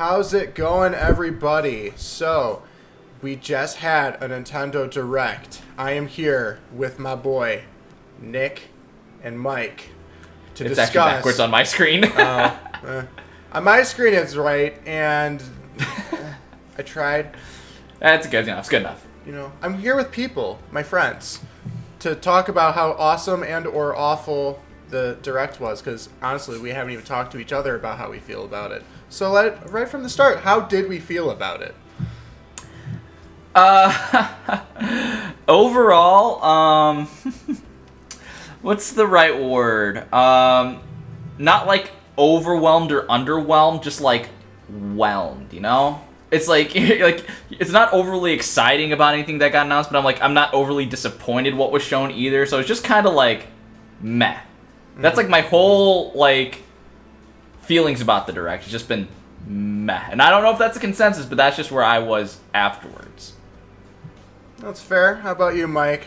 How's it going, everybody? So, we just had a Nintendo Direct. I am here with my boy, Nick and Mike, to discuss... It's actually backwards on my screen. On my screen it's right, and I tried. That's good enough. It's good enough. You know, I'm here with people, my friends, to talk about how awesome and or awful the Direct was, because honestly, we haven't even talked to each other about how we feel about it. So right from the start, how did we feel about it? Overall, what's the right word? Not like overwhelmed or underwhelmed, just like whelmed, you know? It's like it's not overly exciting about anything that got announced, but I'm not overly disappointed what was shown either. So it's just kind of like meh. That's like my whole like feelings about the Direct. It's just been meh. And I don't know if that's a consensus, but that's just where I was afterwards. That's fair. How about you, Mike?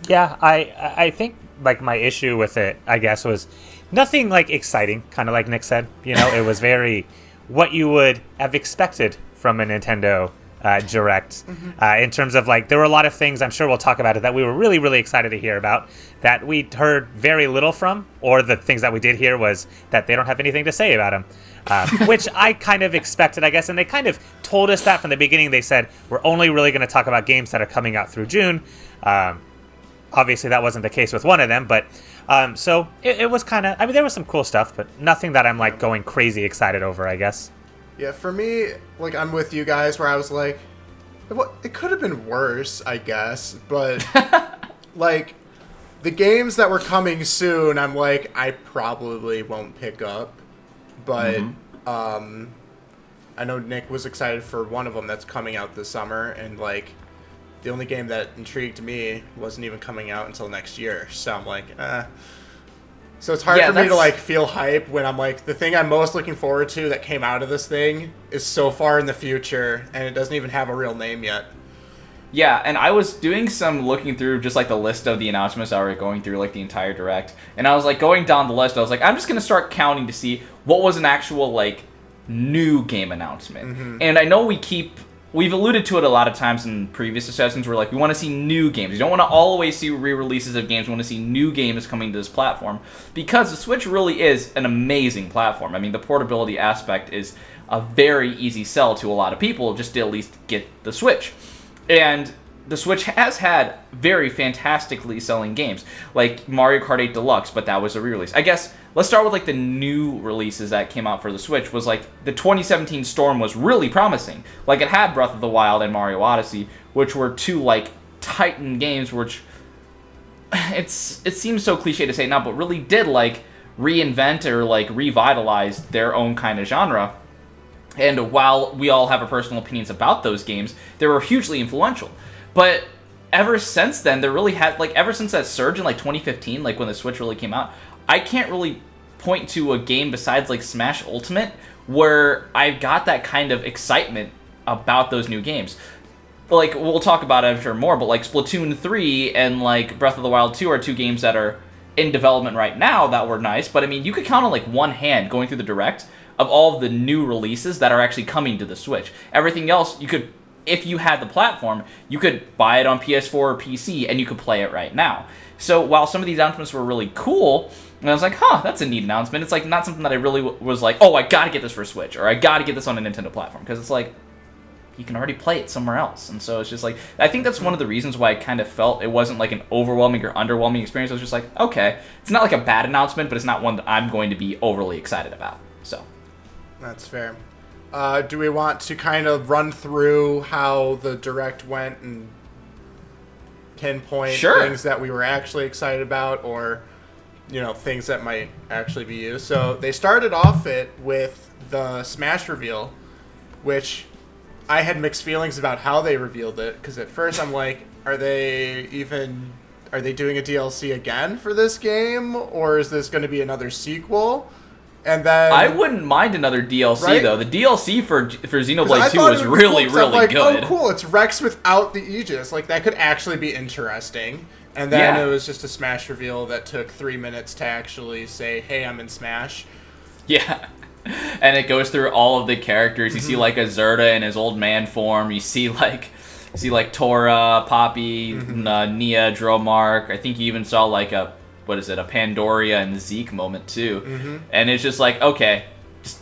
Yeah, I think like my issue with it, I guess, was nothing like exciting, kind of like Nick said. You know, it was very what you would have expected from a Nintendo Direct. In terms of like, there were a lot of things, I'm sure we'll talk about it, that we were really, really excited to hear about, that we heard very little from, or the things that we did hear was that they don't have anything to say about them. Which I kind of expected, I guess, and they kind of told us that from the beginning. They said, we're only really going to talk about games that are coming out through June. Obviously, that wasn't the case with one of them, but so it was kind of, I mean, there was some cool stuff, but nothing that I'm like going crazy excited over, I guess. Yeah, for me, like, I'm with you guys where I was like, it could have been worse, I guess, but like, the games that were coming soon, I'm like, I probably won't pick up, but I know Nick was excited for one of them that's coming out this summer, and like, the only game that intrigued me wasn't even coming out until next year, so I'm like, So it's hard for me to like feel hype when I'm like, the thing I'm most looking forward to that came out of this thing is so far in the future, and it doesn't even have a real name yet. Yeah, and I was doing some looking through just like the list of the announcements that were going through like the entire Direct, and I was like going down the list. I was like, I'm just gonna start counting to see what was an actual like new game announcement. And I know we've alluded to it a lot of times in previous discussions where like we want to see new games. You don't want to always see re-releases of games. We want to see new games coming to this platform, because the Switch really is an amazing platform. I mean, the portability aspect is a very easy sell to a lot of people just to at least get the Switch. And the Switch has had very fantastically selling games, like Mario Kart 8 Deluxe, but that was a re-release. I guess let's start with like the new releases that came out for the Switch. Was like the 2017 Storm was really promising. Like, it had Breath of the Wild and Mario Odyssey, which were two like titan games, which it seems so cliche to say now, but really did like reinvent or like revitalize their own kind of genre. And while we all have our personal opinions about those games, they were hugely influential. But ever since then, there really had, like, ever since that surge in, like, 2015, like, when the Switch really came out, I can't really point to a game besides, like, Smash Ultimate where I got that kind of excitement about those new games. Like, we'll talk about it, I'm sure, more, but, like, Splatoon 3 and, like, Breath of the Wild 2 are two games that are in development right now that were nice, but, I mean, you could count on, like, one hand going through the Direct of all of the new releases that are actually coming to the Switch. Everything else, you could... If you had the platform, you could buy it on PS4 or PC, and you could play it right now. So while some of these announcements were really cool, and I was like, that's a neat announcement, it's like not something that I really was like, oh, I gotta get this for Switch, or I gotta get this on a Nintendo platform, because it's like, you can already play it somewhere else. And so it's just like, I think that's one of the reasons why I kind of felt it wasn't like an overwhelming or underwhelming experience. I was just like, okay, it's not like a bad announcement, but it's not one that I'm going to be overly excited about. So that's fair. Do we want to kind of run through how the Direct went and pinpoint things that we were actually excited about, or, you know, things that might actually be used? So they started off it with the Smash reveal, which I had mixed feelings about how they revealed it, because at first I'm like, are they doing a DLC again for this game, or is this going to be another sequel? And then I wouldn't mind another DLC, right? Though. The DLC for Xenoblade 2 was really, cool, really like, good. Oh, cool, it's Rex without the Aegis. Like, that could actually be interesting. And then it was just a Smash reveal that took 3 minutes to actually say, hey, I'm in Smash. Yeah. and it goes through all of the characters. You see like a Zerda in his old man form. You see like Tora, Poppy, Nia, Dromark. I think you even saw like a Pandoria and Zeke moment too. And it's just like, okay,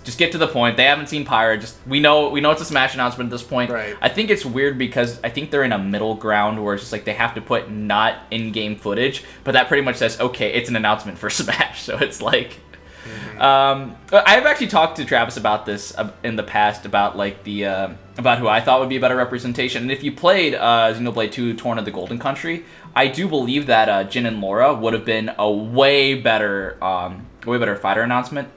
just get to the point. They haven't seen Pyra. We know it's a Smash announcement at this point. Right. I think it's weird because I think they're in a middle ground where it's just like they have to put not in-game footage, but that pretty much says, okay, it's an announcement for Smash. So it's like, I've actually talked to Travis about this in the past about like the about who I thought would be a better representation. And if you played Xenoblade 2: Torn of the Golden Country, I do believe that Jin and Laura would have been a way better fighter announcement.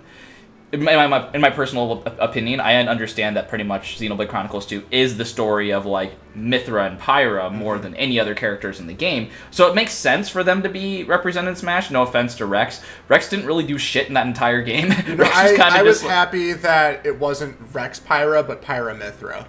In my personal opinion, I understand that pretty much Xenoblade Chronicles 2 is the story of like Mythra and Pyra more than any other characters in the game. So it makes sense for them to be represented in Smash. No offense to Rex. Rex didn't really do shit in that entire game. I was happy that it wasn't Rex Pyra, but Pyra Mythra.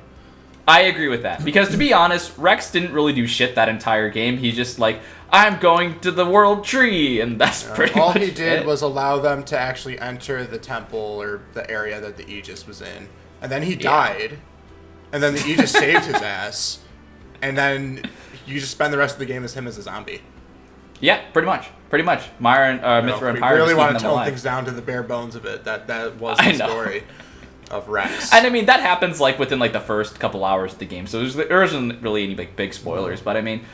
I agree with that. Because to be honest, Rex didn't really do shit that entire game. He's just like, I'm going to the world tree, and that's pretty much all he did was allow them to actually enter the temple or the area that the Aegis was in. And then he died, and then the Aegis saved his ass, and then you just spend the rest of the game as him as a zombie. Yeah, pretty much. Myra and Mythra and Pyra. We really want to tone things down to the bare bones of it. That was the story of Rex. And I mean, that happens like within like the first couple hours of the game, so there isn't really any big spoilers. But I mean,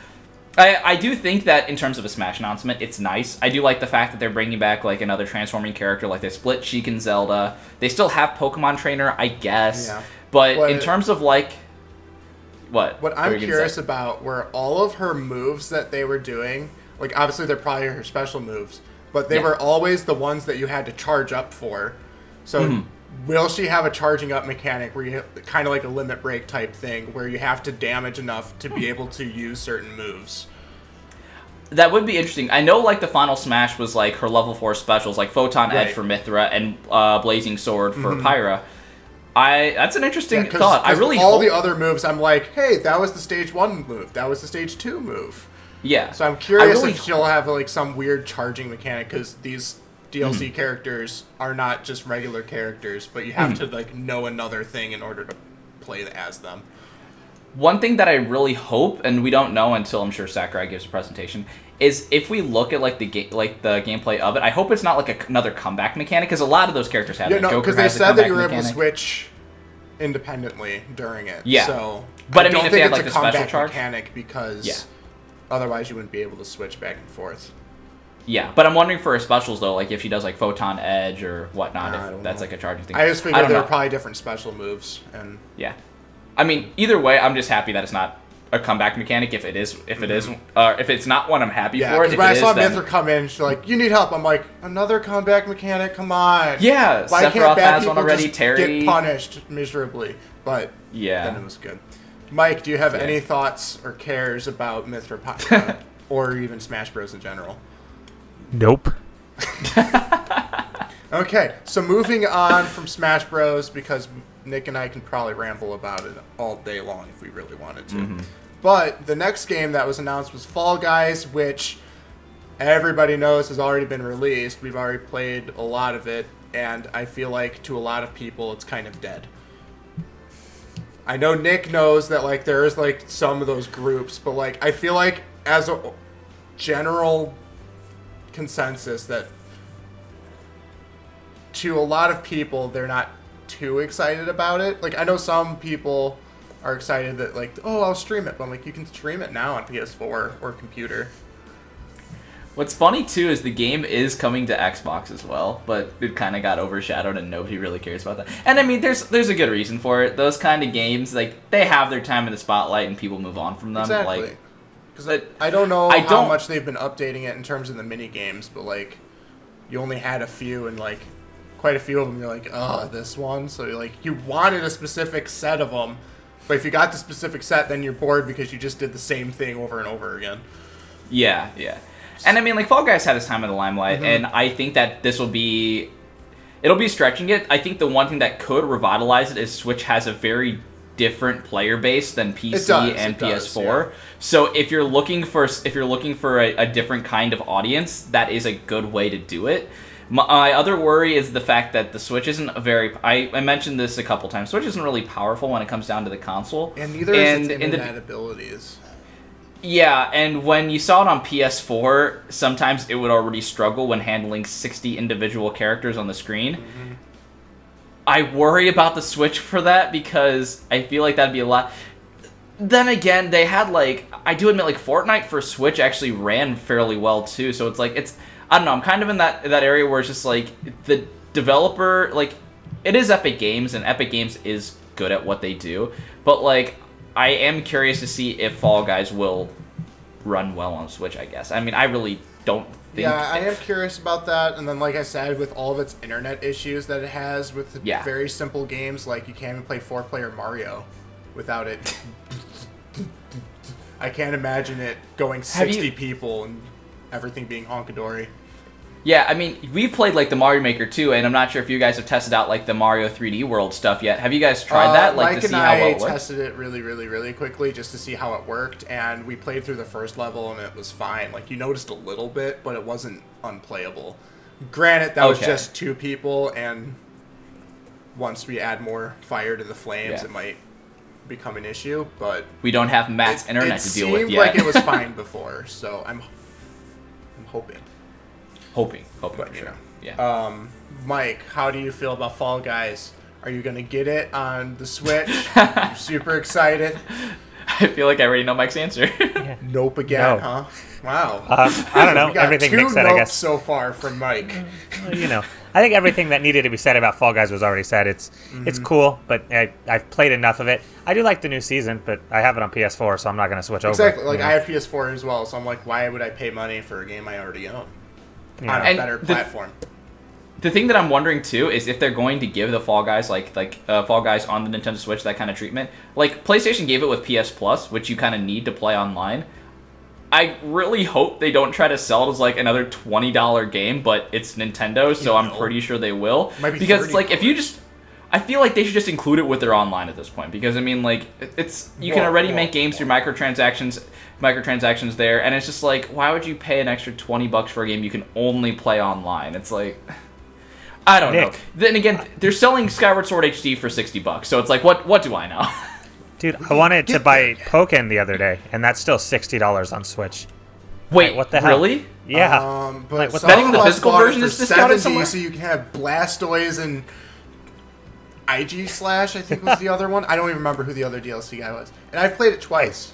I do think that in terms of a Smash announcement, it's nice. I do like the fact that they're bringing back like another transforming character, like they split Sheik and Zelda. They still have Pokemon Trainer, I guess. Yeah. But in terms of like, what I'm curious about were all of her moves that they were doing. Like obviously they're probably her special moves, but they were always the ones that you had to charge up for. So will she have a charging up mechanic where you kind of like a limit break type thing where you have to damage enough to be able to use certain moves? That would be interesting. I know like the final Smash was like her level 4 specials, like Photon Edge for Mythra and Blazing Sword for Pyra. That's an interesting thought. I really all the other moves I'm like, hey, that was the stage 1 move. That was the stage 2 move. Yeah. So I'm curious if she'll have like some weird charging mechanic because these DLC characters are not just regular characters, but you have to like know another thing in order to play as them. One thing that I really hope, and we don't know until I'm sure Sakurai gives a presentation, is if we look at like the gameplay of it, I hope it's not like another comeback mechanic because a lot of those characters have. Because they said that you were able to switch independently during it. Yeah. So, but I mean, if they had like the special charge mechanic because otherwise you wouldn't be able to switch back and forth. Yeah, but I'm wondering for her specials though, like if she does like Photon Edge or whatnot, if that's like a charging thing. I just figured there were probably different special moves, and I mean, either way, I'm just happy that it's not a comeback mechanic. If it's not one, I'm happy for it. When I saw Mythra come in, she's like, "You need help." I'm like, "Another comeback mechanic? Come on!" Yeah, why Sephiroth can't bad has people one already. just Terry get punished miserably? But then it was good. Mike, do you have any thoughts or cares about Mythra or even Smash Bros in general? Nope. Okay, so moving on from Smash Bros, because Nick and I can probably ramble about it all day long if we really wanted to. But the next game that was announced was Fall Guys, which everybody knows has already been released. We've already played a lot of it, and I feel like to a lot of people it's kind of dead. I know Nick knows that like there is like some of those groups, but like I feel like as a general consensus that to a lot of people they're not too excited about it. Like I know some people are excited that like, oh, I'll stream it, but I'm like, you can stream it now on PS4 or computer. What's funny too is the game is coming to Xbox as well, but it kind of got overshadowed and nobody really cares about that. And I mean, there's a good reason for it. Those kind of games, like they have their time in the spotlight and people move on from them. Exactly. Like, because I don't know how much they've been updating it in terms of the mini games, but like you only had a few, and like quite a few of them you're like, oh, this one. So you're like, you wanted a specific set of them, but if you got the specific set, then you're bored because you just did the same thing over and over again. Yeah. And I mean, like Fall Guys had its time in the limelight, and I think that it'll be stretching it. I think the one thing that could revitalize it is Switch has a very different player base than PC and PS4. Yeah. So if you're looking for a different kind of audience, that is a good way to do it. My other worry is the fact that the Switch isn't a very... I mentioned this a couple times. Switch isn't really powerful when it comes down to the console. And neither is its internet abilities. Yeah, and when you saw it on PS4, sometimes it would already struggle when handling 60 individual characters on the screen. Mm-hmm. I worry about the Switch for that because I feel like that'd be a lot... Then again, they had, like... I do admit, like, Fortnite for Switch actually ran fairly well, too. So it's like, it's... I don't know, I'm kind of in that area where it's just, like, the developer... Like, it is Epic Games, and Epic Games is good at what they do. But, like, I am curious to see if Fall Guys will run well on Switch, I guess. I mean, I really don't think... Yeah, I am curious about that. And then, like I said, with all of its internet issues that it has with very simple games, like you can't even play 4-player Mario without it... I can't imagine it going 60 people and everything being honkadory. Yeah, I mean, we've played, like, the Mario Maker 2, and I'm not sure if you guys have tested out, like, the Mario 3D World stuff yet. Have you guys tried that, like, to see how well it works? Mike and I tested it really, really, really quickly just to see how it worked, and we played through the first level, and it was fine. Like, you noticed a little bit, but it wasn't unplayable. Granted, that was just 2 people, and once we add more fire to the flames, it might become an issue, but... We don't have Matt's internet to deal with yet. It seemed like it was fine before, so I'm hoping. Hoping for sure. Yeah. Mike, how do you feel about Fall Guys? Are you gonna get it on the Switch? You're super excited. I feel like I already know Mike's answer. Nope again, huh? Wow. I don't know. We got everything 2 Nick said, I guess. so far from Mike. You know, I think everything that needed to be said about Fall Guys was already said. It's cool, but I've played enough of it. I do like the new season, but I have it on PS4, so I'm not gonna switch over. Exactly. Like I have PS4 as well, so I'm like, why would I pay money for a game I already own? On a better platform. The thing that I'm wondering too is if they're going to give the Fall Guys like Fall Guys on the Nintendo Switch that kind of treatment. Like PlayStation gave it with PS Plus, which you kind of need to play online. I really hope they don't try to sell it as like another $20 game, but it's Nintendo, so I'm pretty sure they will. Might be because it's like $30. if you just, I feel like they should just include it with their online at this point because I mean like it's you can already make games through microtransactions there, and it's just like why would you pay an extra $20 for a game you can only play online? It's like I don't know. Then again, they're selling Skyward Sword HD for $60, so it's like what do I know? Dude, I wanted to buy Pokken the other day, and that's still $60 on Switch. Wait, what the hell? Really? Yeah. But like, what some even of the us physical bought it version for is discounted 70, somewhere? so you can have Blastoise and IG Slash, I think was the other one. I don't even remember who the other DLC guy was. And I've played it twice.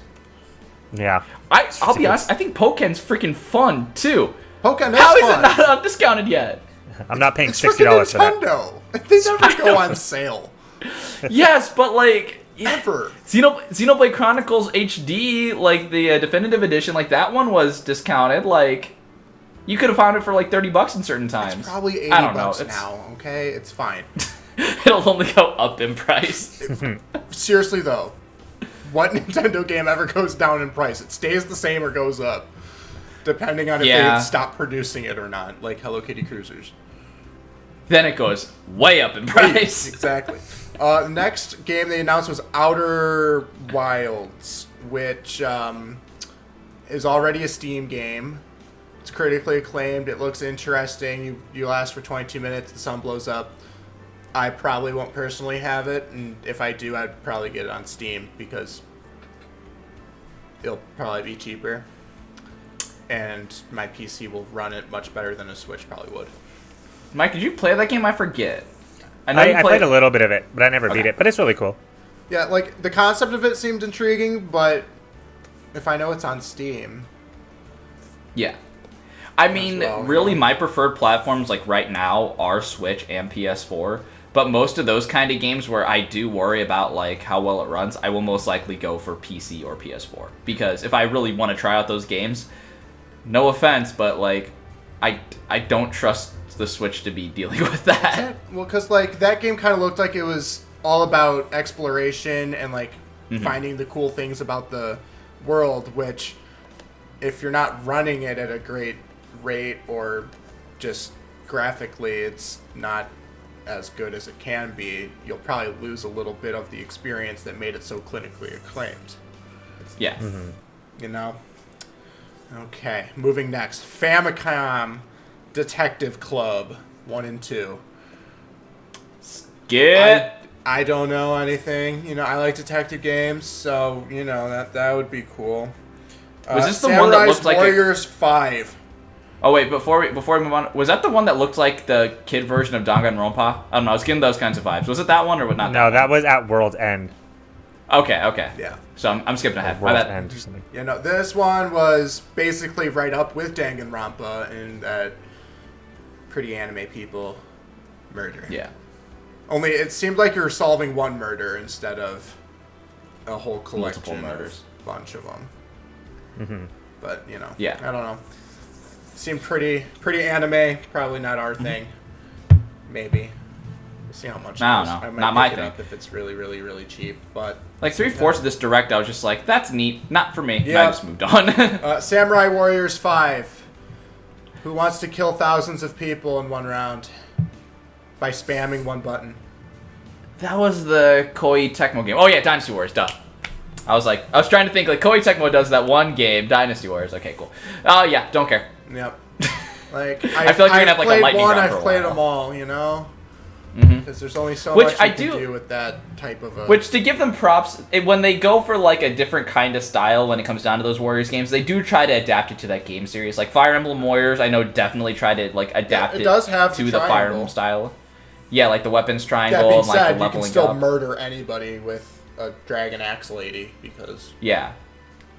Yeah. I'll be honest, I think Pokken's freaking fun, too. Pokken is How is fun. it not undiscounted yet? I'm not paying It's $60 for that. Nintendo. They never go on sale. Yes, but like... Ever. Xenoblade Chronicles HD, like the definitive edition, like that one was discounted. Like, you could have found it for like $30 in certain times. It's probably $80 I don't know. now, okay? It's fine. It'll only go up in price. Seriously, though, what Nintendo game ever goes down in price? It stays the same or goes up, depending on if they stop producing it or not, like Hello Kitty Cruisers. Then it goes way up in price. Exactly. Next game they announced was Outer Wilds, which is already a Steam game. It's critically acclaimed. It looks interesting. You last for 22 minutes. The sun blows up. I probably won't personally have it, and if I do, I'd probably get it on Steam because it'll probably be cheaper, and my PC will run it much better than a Switch probably would. Mike, did you play that game? I forget. I played a little bit of it, but I never beat it. But it's really cool. Yeah, like the concept of it seemed intriguing, but if I know it's on Steam, yeah. I mean, really, my preferred platforms like right now are Switch and PS4. But most of those kind of games where I do worry about like how well it runs, I will most likely go for PC or PS4 because if I really want to try out those games, no offense, but like I don't trust the Switch to be dealing with that. Well, because like that game kind of looked like it was all about exploration and like finding the cool things about the world, which if you're not running it at a great rate or just graphically it's not as good as it can be, you'll probably lose a little bit of the experience that made it so clinically acclaimed. Yeah. You know? Okay, moving next. Famicom Detective Club. 1 and 2. I don't know anything. You know, I like detective games, so you know that would be cool. Was this the one that looked like Warriors 5? Oh wait, before we move on, was that the one that looked like the kid version of Danganronpa? I don't know. I was getting those kinds of vibes. Was it that one or not? No, that was at World's End. Okay. Yeah. So I'm skipping ahead. World's End or something. You know, this one was basically right up with Danganronpa in that pretty anime people murder. Yeah. Only it seemed like you were solving one murder instead of a whole collection Multiple murders. of a bunch of them. Mm-hmm. But, you know, yeah. I don't know. Seemed pretty anime. Probably not our thing. Maybe. We'll see how much. I don't know. I might Not my pick it thing. up if it's really, really, really cheap. But Like 3/4 of this direct, I was just like, that's neat. Not for me. Yeah. And I just moved on. Samurai Warriors 5. Who wants to kill thousands of people in one round by spamming one button? That was the Koei Tecmo game. Oh yeah, Dynasty Wars. Duh. I was trying to think like Koei Tecmo does that one game, Dynasty Wars. Okay, cool. Oh yeah, don't care. Yep. Like I feel like you're gonna have like a lightning round for a I've played while. them all, you know. Mhm. Because there's only so Which much I you can do- do with that type of a. Which, to give them props, when they go for like a different kind of style when it comes down to those Warriors games, they do try to adapt it to that game series. Like Fire Emblem Warriors, I know definitely try to like adapt it does have to the the Fire triangle. Emblem style. Yeah, like the weapons that triangle being and like said, the you leveling can still up. murder anybody with a dragon axe lady because. Yeah,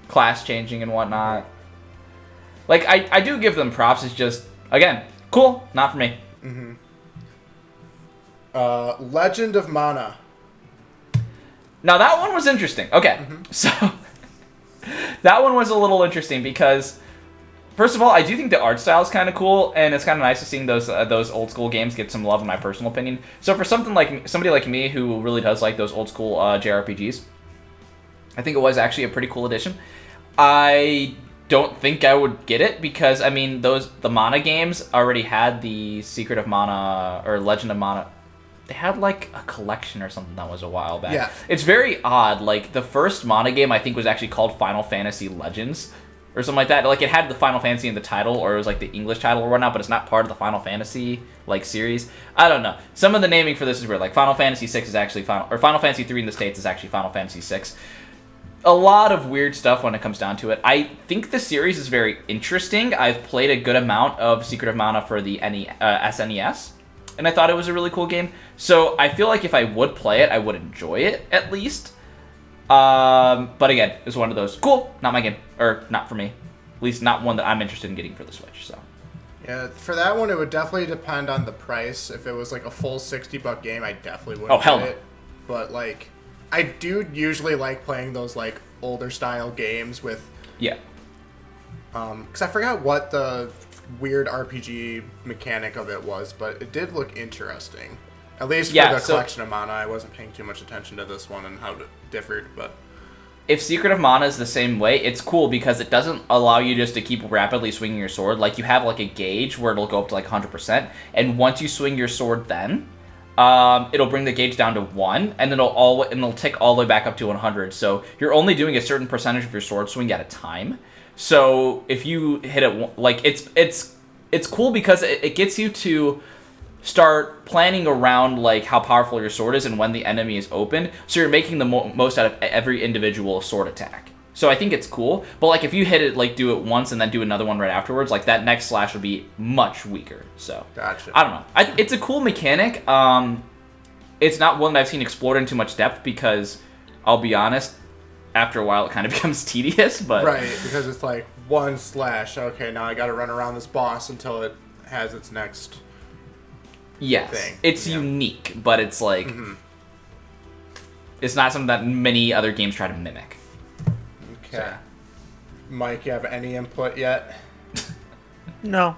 class changing and whatnot. Like I do give them props. It's just again cool, not for me. Mm-hmm. Legend of Mana. Now that one was interesting. Okay, so that one was a little interesting because, first of all, I do think the art style is kind of cool, and it's kind of nice to seeing those old school games get some love, in my personal opinion. So for somebody like me who really does like those old school JRPGs, I think it was actually a pretty cool addition. I don't think I would get it because I mean the Mana games already had the Secret of Mana or Legend of Mana. They had like a collection or something that was a while back. Yeah. It's very odd. Like the first Mana game I think was actually called Final Fantasy Legends or something like that. Like it had the Final Fantasy in the title, or it was like the English title or whatnot, but it's not part of the Final Fantasy like series. I don't know. Some of the naming for this is weird. Like Final Fantasy 6 is actually Final Fantasy 3 in the States is actually Final Fantasy 6. A lot of weird stuff when it comes down to it. I think the series is very interesting. I've played a good amount of Secret of Mana for the SNES, and I thought it was a really cool game. So I feel like if I would play it, I would enjoy it at least. But again, it's one of those cool, not my game, or not for me. At least not one that I'm interested in getting for the Switch. So Yeah, for that one, it would definitely depend on the price. If it was like a full $60 game, I definitely wouldn't hell get no. it. But like, I do usually like playing those like older style games with. yeah. Because I forgot what the weird RPG mechanic of it was, but it did look interesting. At least for the collection of Mana, I wasn't paying too much attention to this one and how it differed, but. If Secret of Mana is the same way, it's cool because it doesn't allow you just to keep rapidly swinging your sword. Like, you have, like, a gauge where it'll go up to, like, 100%, and once you swing your sword then, it'll bring the gauge down to 1, and it'll tick all the way back up to 100. So you're only doing a certain percentage of your sword swing at a time. So if you hit it, like, it's cool because it gets you to start planning around like how powerful your sword is and when the enemy is open, so you're making the most out of every individual sword attack. So I think it's cool, but like if you hit it, like do it once and then do another one right afterwards, like that next slash would be much weaker. So Gotcha. I don't know. It's a cool mechanic. It's not one that I've seen explored in too much depth because I'll be honest, after a while it kind of becomes tedious. But Right, because it's like one slash. Okay, now I got to run around this boss until it has its next. yes, thing. it's Yeah. unique, but it's like it's not something that many other games try to mimic. Okay. So. Mike, you have any input yet? No.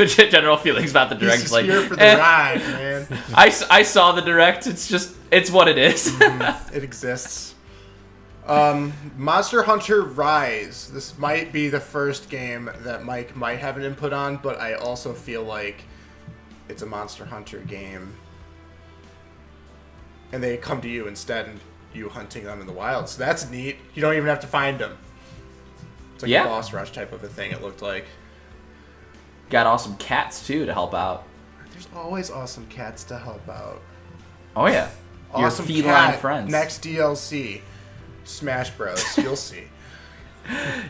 General feelings about the direct. He's Like, here for the ride, man. I saw the direct. It's what it is. It exists. Monster Hunter Rise. This might be the first game that Mike might have an input on, but I also feel like it's a Monster Hunter game. And they come to you instead, and you hunting them in the wild. So that's neat. You don't even have to find them. It's like Yeah. a boss rush type of a thing, it looked like. Got awesome cats too to help out. There's always awesome cats to help out. Oh yeah, your Awesome feline cat, friends. Next DLC, Smash Bros. You'll see.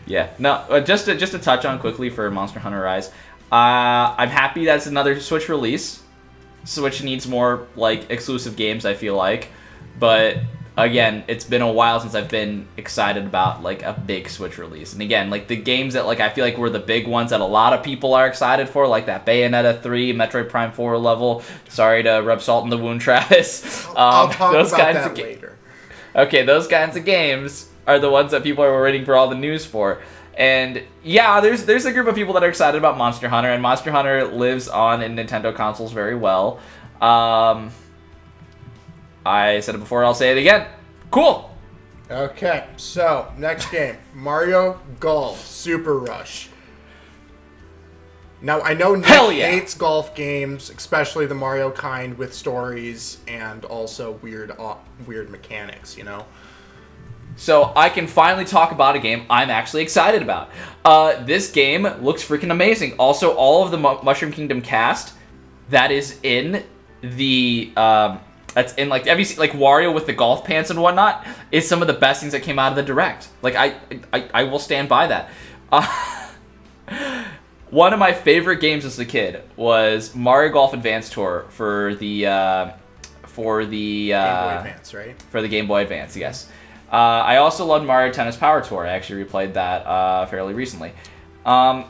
Yeah. No, just to touch on quickly for Monster Hunter Rise, I'm happy that's another Switch release. Switch needs more like exclusive games, I feel like, but again, it's been a while since I've been excited about like a big Switch release. And again, like the games that like I feel like were the big ones that a lot of people are excited for, like that Bayonetta 3, Metroid Prime 4 level. Sorry to rub salt in the wound, Travis. I'll talk about that later. Okay, those kinds of games are the ones that people are waiting for all the news for. And yeah, there's a group of people that are excited about Monster Hunter, and Monster Hunter lives on in Nintendo consoles very well. I said it before, I'll say it again. Cool. Okay, so next game, Mario Golf Super Rush. Now I know Nick hates golf games, especially the Mario kind with stories and also weird mechanics, you know. So I can finally talk about a game I'm actually excited about. This game looks freaking amazing. Also, all of the Mushroom Kingdom cast that is in the that's in like every like Wario with the golf pants and whatnot is some of the best things that came out of the direct. Like I will stand by that. One of my favorite games as a kid was Mario Golf Advance Tour for the Game Boy Advance, right? For the Game Boy Advance, yes. I also loved Mario Tennis Power Tour. I actually replayed that fairly recently. Both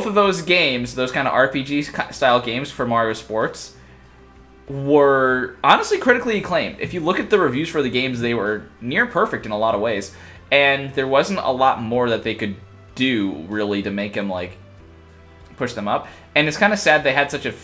of those games, those kind of RPG style games for Mario Sports, were honestly critically acclaimed. If you look at the reviews for the games, they were near perfect in a lot of ways, and there wasn't a lot more that they could do really to make them like push them up. And it's kind of sad they had such a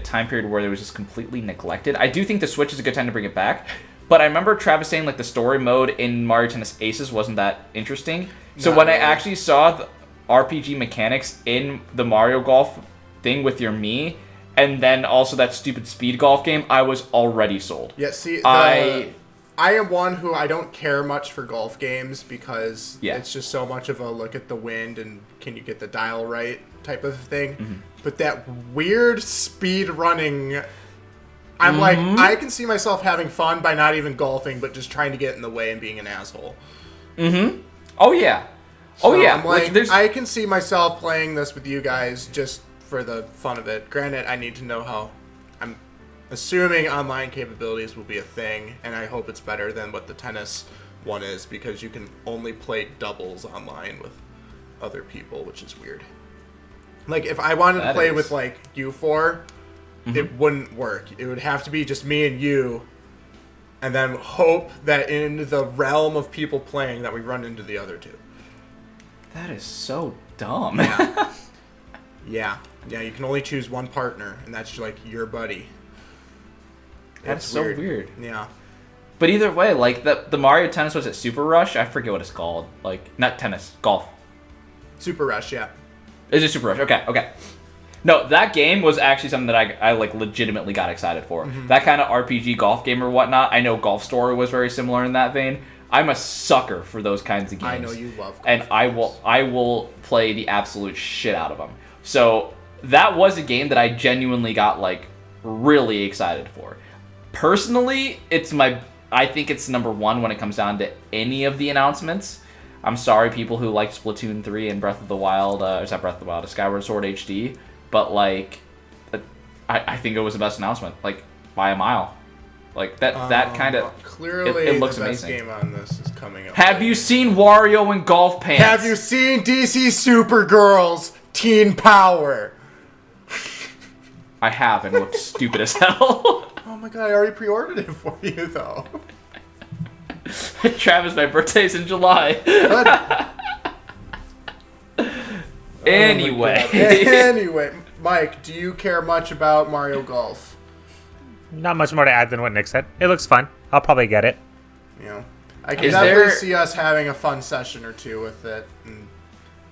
time period where it was just completely neglected. I do think the Switch is a good time to bring it back. But I remember Travis saying like the story mode in Mario Tennis Aces wasn't that interesting. So when I actually saw the RPG mechanics in the Mario Golf thing with your Mii, and then also that stupid speed golf game, I was already sold. Yeah, see, I am one who I don't care much for golf games because it's just so much of a look at the wind and can you get the dial right type of thing. Mm-hmm. But that weird speed running... I'm like, I can see myself having fun by not even golfing, but just trying to get in the way and being an asshole. Mm-hmm. Oh, yeah. So I'm like, I can see myself playing this with you guys just for the fun of it. Granted, I need to know how... I'm assuming online capabilities will be a thing, and I hope it's better than what the tennis one is, because you can only play doubles online with other people, which is weird. Like, if I wanted to play with, like, you four... Mm-hmm. It wouldn't work. It would have to be just me and you, and then hope that in the realm of people playing that we run into the other two. That is so dumb. Yeah. Yeah, you can only choose one partner, and that's like your buddy. That's so weird. Yeah. But either way, like the Mario Tennis, was it Super Rush? I forget what it's called. Like, not tennis, golf. Super Rush, yeah. Is it Super Rush? Okay. No, that game was actually something that I like legitimately got excited for. Mm-hmm. That kind of RPG golf game or whatnot. I know Golf Story was very similar in that vein. I'm a sucker for those kinds of games. I know you love golf. And I will play the absolute shit out of them. So that was a game that I genuinely got like really excited for. Personally, I think it's number one when it comes down to any of the announcements. I'm sorry, people who like Splatoon 3 and Breath of the Wild, Skyward Sword HD. But, like, I think it was the best announcement, like, by a mile. Like, that kind of... Clearly, it looks the best amazing. game on this is coming up. Have you seen Wario in golf pants? Have you seen DC Supergirls Teen Power? I have, and it looks stupid as hell. Oh my god, I already pre-ordered it for you, though. Travis, my birthday's in July. Good. Anyway, Mike, do you care much about Mario Golf? Not much more to add than what Nick said. It looks fun. I'll probably get it. Yeah, I can definitely see us having a fun session or two with it. And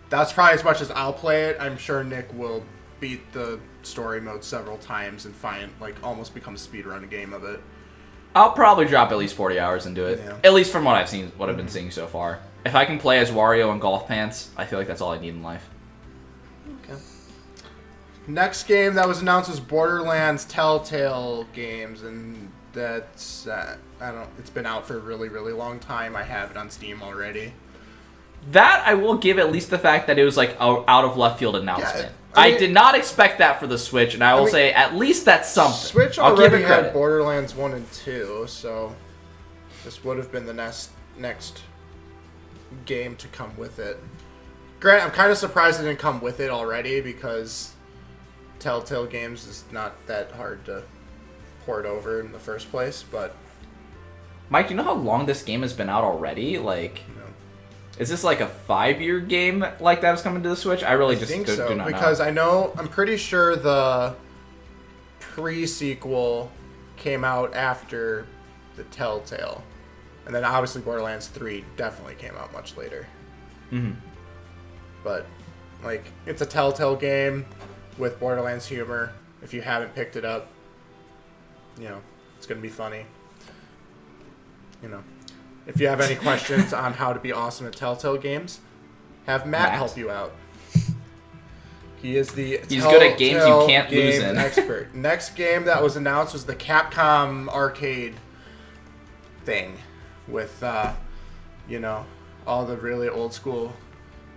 that's probably as much as I'll play it. I'm sure Nick will beat the story mode several times and almost become a speedrun game of it. I'll probably drop at least 40 hours into it. Yeah. At least from what I've seen, what I've been seeing so far. If I can play as Wario in golf pants, I feel like that's all I need in life. Okay. Next game that was announced was Borderlands Telltale Games, and that's it's been out for a really, really long time. I have it on Steam already. That I will give at least the fact that it was like a out of left field announcement. Yeah, I mean, I did not expect that for the Switch, and I will say at least that's something. Switch I'll give already it had credit. Borderlands 1 and 2, so this would have been the next game to come with it. Grant, I'm kind of surprised it didn't come with it already, because Telltale Games is not that hard to port over in the first place, but... Mike, do you know how long this game has been out already? Like, is this like a 5-year game like that is coming to the Switch? I really just think do, so, do not because know. I'm pretty sure the pre-sequel came out after the Telltale. And then obviously Borderlands 3 definitely came out much later. Mm-hmm. But, like, it's a Telltale game with Borderlands humor. If you haven't picked it up, you know, it's going to be funny. You know, if you have any questions on how to be awesome at Telltale games, have Matt help you out. He is the He's good at games you can't game lose in. expert. Next game that was announced was the Capcom arcade thing with, you know, all the really old school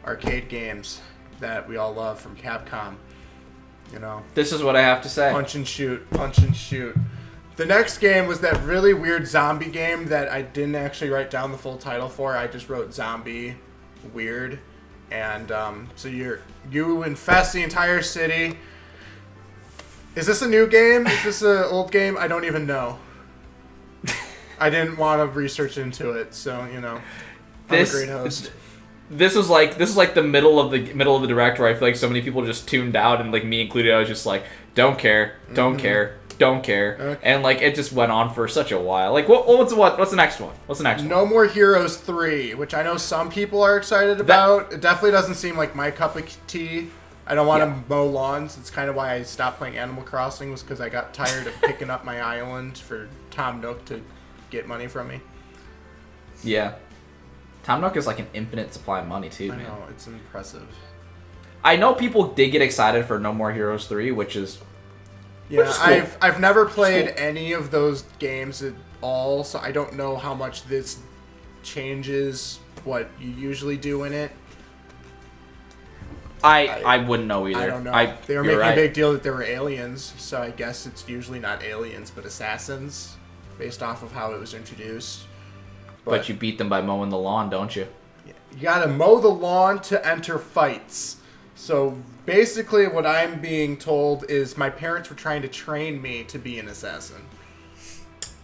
arcade games that we all love from Capcom. You know, This is what I have to say. punch and shoot, punch and shoot. The next game was that really weird zombie game that I didn't actually write down the full title for. I just wrote zombie weird. And so you infest the entire city. Is this a new game? Is this an old game? I don't even know. I didn't want to research into it, so you know, I'm a great host. This is like the middle of the direct where I feel like so many people just tuned out, and like me included, I was just like, don't care, don't care. Don't care, Okay. and like it just went on for such a while. Like, what's the next one? What's the next one? No More Heroes 3, which I know some people are excited about. It definitely doesn't seem like my cup of tea. I don't want to mow lawns. It's kind of why I stopped playing Animal Crossing, was because I got tired of picking up my island for Tom Nook to get money from me. Yeah, Tom Nook is like an infinite supply of money too, I man. know, it's impressive. I know people did get excited for No More Heroes 3, which is Yeah, cool. I've never played any of those games at all, so I don't know how much this changes what you usually do in it. I wouldn't know either. I don't know. They were you're making right. a big deal that there were aliens, so I guess it's usually not aliens but assassins, based off of how it was introduced. But you beat them by mowing the lawn, don't you? You gotta mow the lawn to enter fights. So basically what I'm being told is my parents were trying to train me to be an assassin.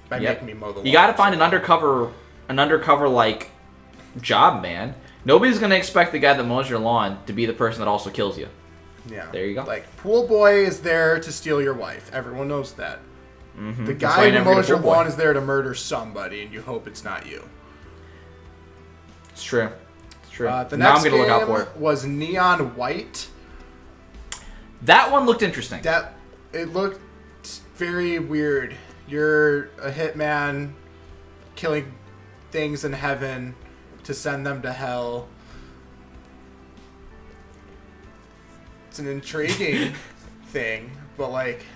By making me mow the lawn. You gotta find an undercover like job, man. Nobody's gonna expect the guy that mows your lawn to be the person that also kills you. Yeah. There you go. Like, pool boy is there to steal your wife. Everyone knows that. Mm-hmm. The That's why guy you who never get a mows your pool boy. lawn is there to murder somebody, and you hope it's not you. It's true. It's true. The now next I'm gonna game look out for it. was Neon White. That one looked interesting. It looked very weird. You're a hitman killing things in heaven to send them to hell. It's an intriguing thing, but like,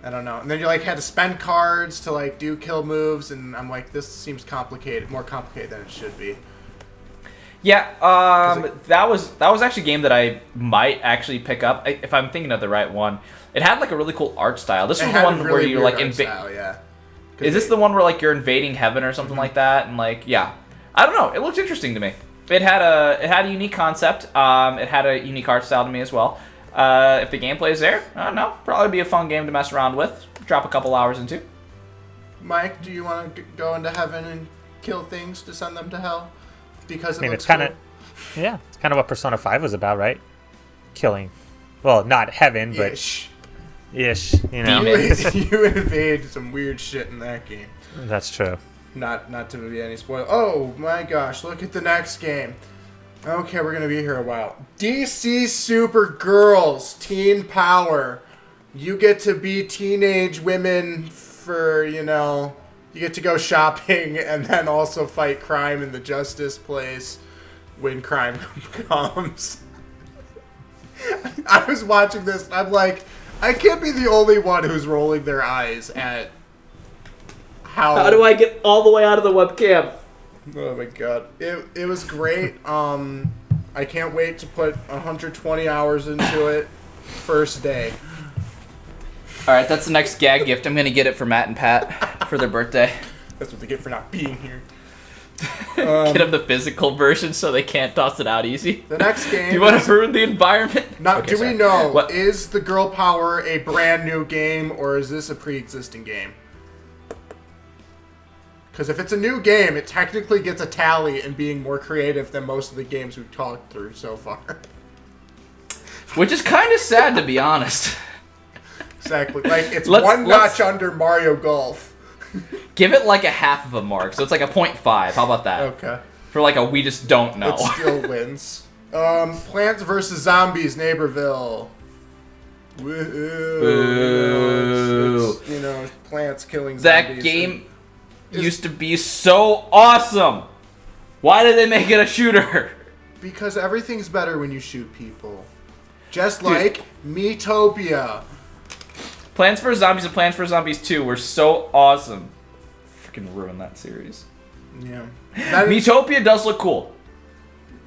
I don't know. And then you like had to spend cards to like do kill moves, and I'm like, this seems complicated, more complicated than it should be. Yeah, that was actually a game that I might actually pick up if I'm thinking of the right one. It had like a really cool art style. This was the one where you're like yeah. Is this the one where like you're invading heaven or something like that? And like, yeah, I don't know. It looked interesting to me. It had a unique concept. It had a unique art style to me as well. If the gameplay is there, I don't know. Probably be a fun game to mess around with. Drop a couple hours into. Mike, do you want to go into heaven and kill things to send them to hell? Because it's kind of, yeah, it's kind of what Persona 5 was about, right? Killing, well, not heaven, but ish, you know. You invade some weird shit in that game. That's true. Not to be any spoil. Oh my gosh! Look at the next game. Okay, we're gonna be here a while. DC Supergirls Teen Power. You get to be teenage women for, you know, you get to go shopping and then also fight crime in the Justice Place. when crime comes. I was watching this, and I'm like, I can't be the only one who's rolling their eyes at how do I get all the way out of the webcam? Oh my god. It was great. I can't wait to put 120 hours into it first day. Alright, that's the next gag gift. I'm gonna get it for Matt and Pat for their birthday. That's what they get for not being here. Get them the physical version so they can't toss it out easy. The next game. Do you want to ruin the environment? Now, Okay, do sorry. we know, What? is the Girl Power a brand new game, or is this a pre-existing game? Because if it's a new game, it technically gets a tally in being more creative than most of the games we've talked through so far. Which is kind of sad, to be honest. Exactly. Like, it's Let's- one let's- notch under Mario Golf. Give it like a half of a mark, so it's like a 0.5. How about that? Okay. For like a we just don't know. It still wins. Plants vs. Zombies, Neighborville. Woo. Boo. It's, you know, plants killing That zombies. game used to be so awesome. Why did they make it a shooter? Because everything's better when you shoot people. Just like Miitopia. Plants vs. Zombies and Plants vs. Zombies 2 were so awesome. Freaking ruined that series. Yeah. Miitopia does look cool.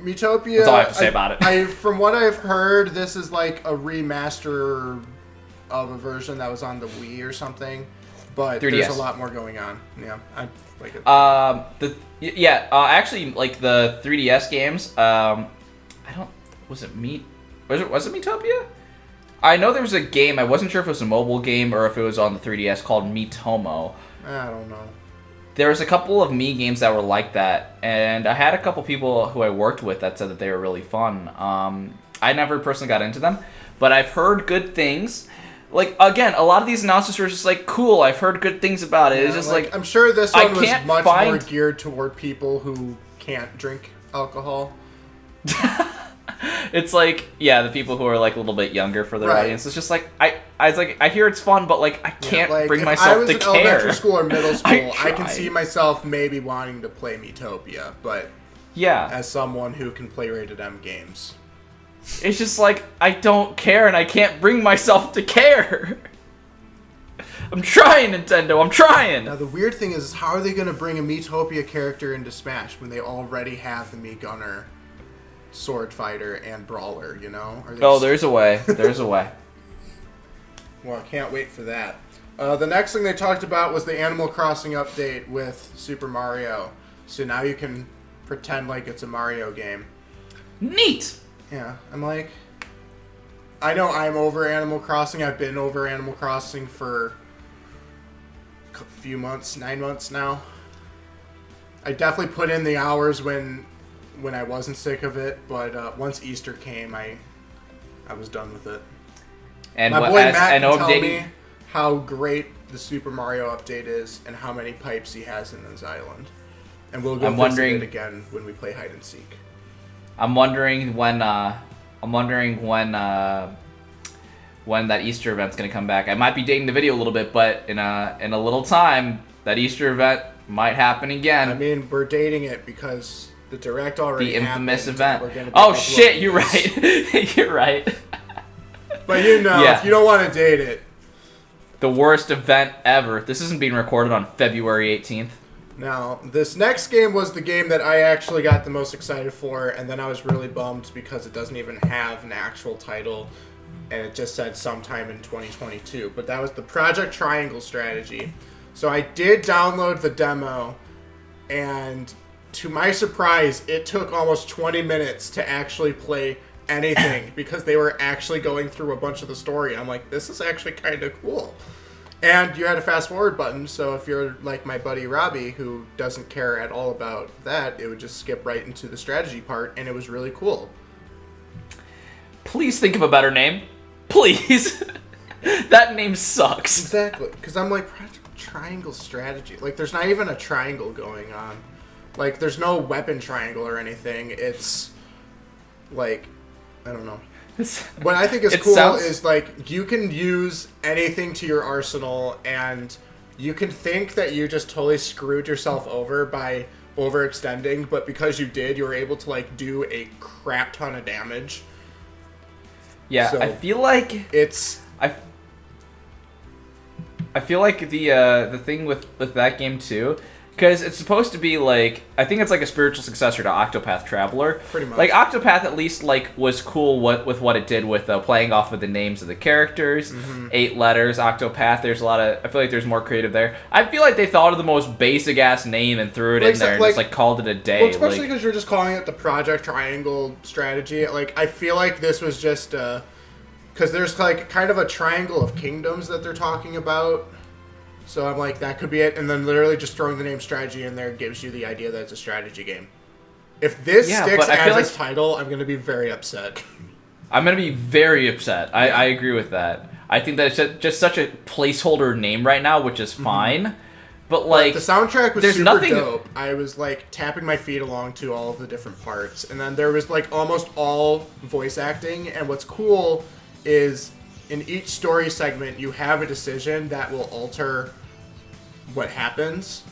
Miitopia. That's all I have to say about it. From what I've heard, this is like a remaster of a version that was on the Wii or something. But 3DS. there's a lot more going on. Yeah, I like it. Actually, like the 3DS games. Was it Miitopia? I know there was a game. I wasn't sure if it was a mobile game or if it was on the 3DS called Miitomo. I don't know. There was a couple of Mii games that were like that, and I had a couple people who I worked with that said that they were really fun. I never personally got into them, but I've heard good things. Like, again, a lot of these announcements were just like, cool, I've heard good things about it. Yeah, It's just like I'm sure this I one was can't much more find- geared toward people who can't drink alcohol. it's like, yeah, the people who are like a little bit younger for their Right. audience. It's just like I hear it's fun, but like I can't like, bring if myself I was to in care. elementary school or middle school, I can tried. see myself maybe wanting to play Miitopia, but Yeah, as someone who can play rated M games. it's just like I don't care, and I can't bring myself to care. I'm trying, Nintendo. I'm trying. Now the weird thing is how are they going to bring a Miitopia character into Smash when they already have the Mii Gunner, Sword Fighter, and Brawler, you know? Are they Oh, just- there's a way. There's a way. Well, I can't wait for that. The next thing they talked about was the Animal Crossing update with Super Mario. So now you can pretend like it's a Mario game. Neat. Yeah, I'm like... I know I'm over Animal Crossing. I've been over Animal Crossing for a few months, 9 months now. I definitely put in the hours when I wasn't sick of it, but once Easter came, I was done with it. And My what, boy as, Matt I know can I'm tell digging. me how great the Super Mario update is and how many pipes he has in his island. And we'll go I'm visit wondering- it again when we play hide and seek. I'm wondering when that Easter event's gonna come back. I might be dating the video a little bit, but in a little time, that Easter event might happen again. I mean, we're dating it because the direct already the infamous happened. event. We're gonna be Oh uploading shit, you're this. right. You're right. But you know, Yeah. if you don't want to date it, The worst event ever. This isn't being recorded on February 18th. now, this next game was the game that I actually got the most excited for, and then I was really bummed because it doesn't even have an actual title, and it just said sometime in 2022. But that was the Project Triangle Strategy. So I did download the demo, and to my surprise, it took almost 20 minutes to actually play anything because they were actually going through a bunch of the story. I'm like, this is actually kind of cool. And you had a fast forward button, so if you're like my buddy Robbie, who doesn't care at all about that, it would just skip right into the strategy part, and it was really cool. Please think of a better name. Please. That name sucks. Exactly, because I'm like, Project Triangle Strategy. Like, there's not even a triangle going on. Like, there's no weapon triangle or anything. It's, like, I don't know. What I think is It cool sounds- is, like, you can use anything to your arsenal, and you can think that you just totally screwed yourself over by overextending, but because you did, you were able to like do a crap ton of damage. Yeah, So I feel like it's I feel like the thing with that game too, because it's supposed to be like, I think it's like a spiritual successor to Octopath Traveler. Pretty much. Like Octopath at least like was cool with what it did with playing off of the names of the characters. 8 letters, Octopath. There's a lot of, I feel like there's more creative there. I feel like they thought of the most basic ass name and threw it in there and just like called it a day. Well, especially because you're just calling it the Project Triangle strategy. Like I feel like this was just because there's like kind of a triangle of kingdoms that they're talking about. So I'm like, that could be it. And then literally just throwing the name strategy in there gives you the idea that it's a strategy game. If this sticks as its title, I'm going to be very upset. I'm going to be very upset. I agree with that. I think that it's just such a placeholder name right now, which is fine. But like, the soundtrack was there's super nothing dope. I was like tapping my feet along to all of the different parts. And then there was like almost all voice acting. And what's cool is in each story segment, you have a decision that will alter what happens.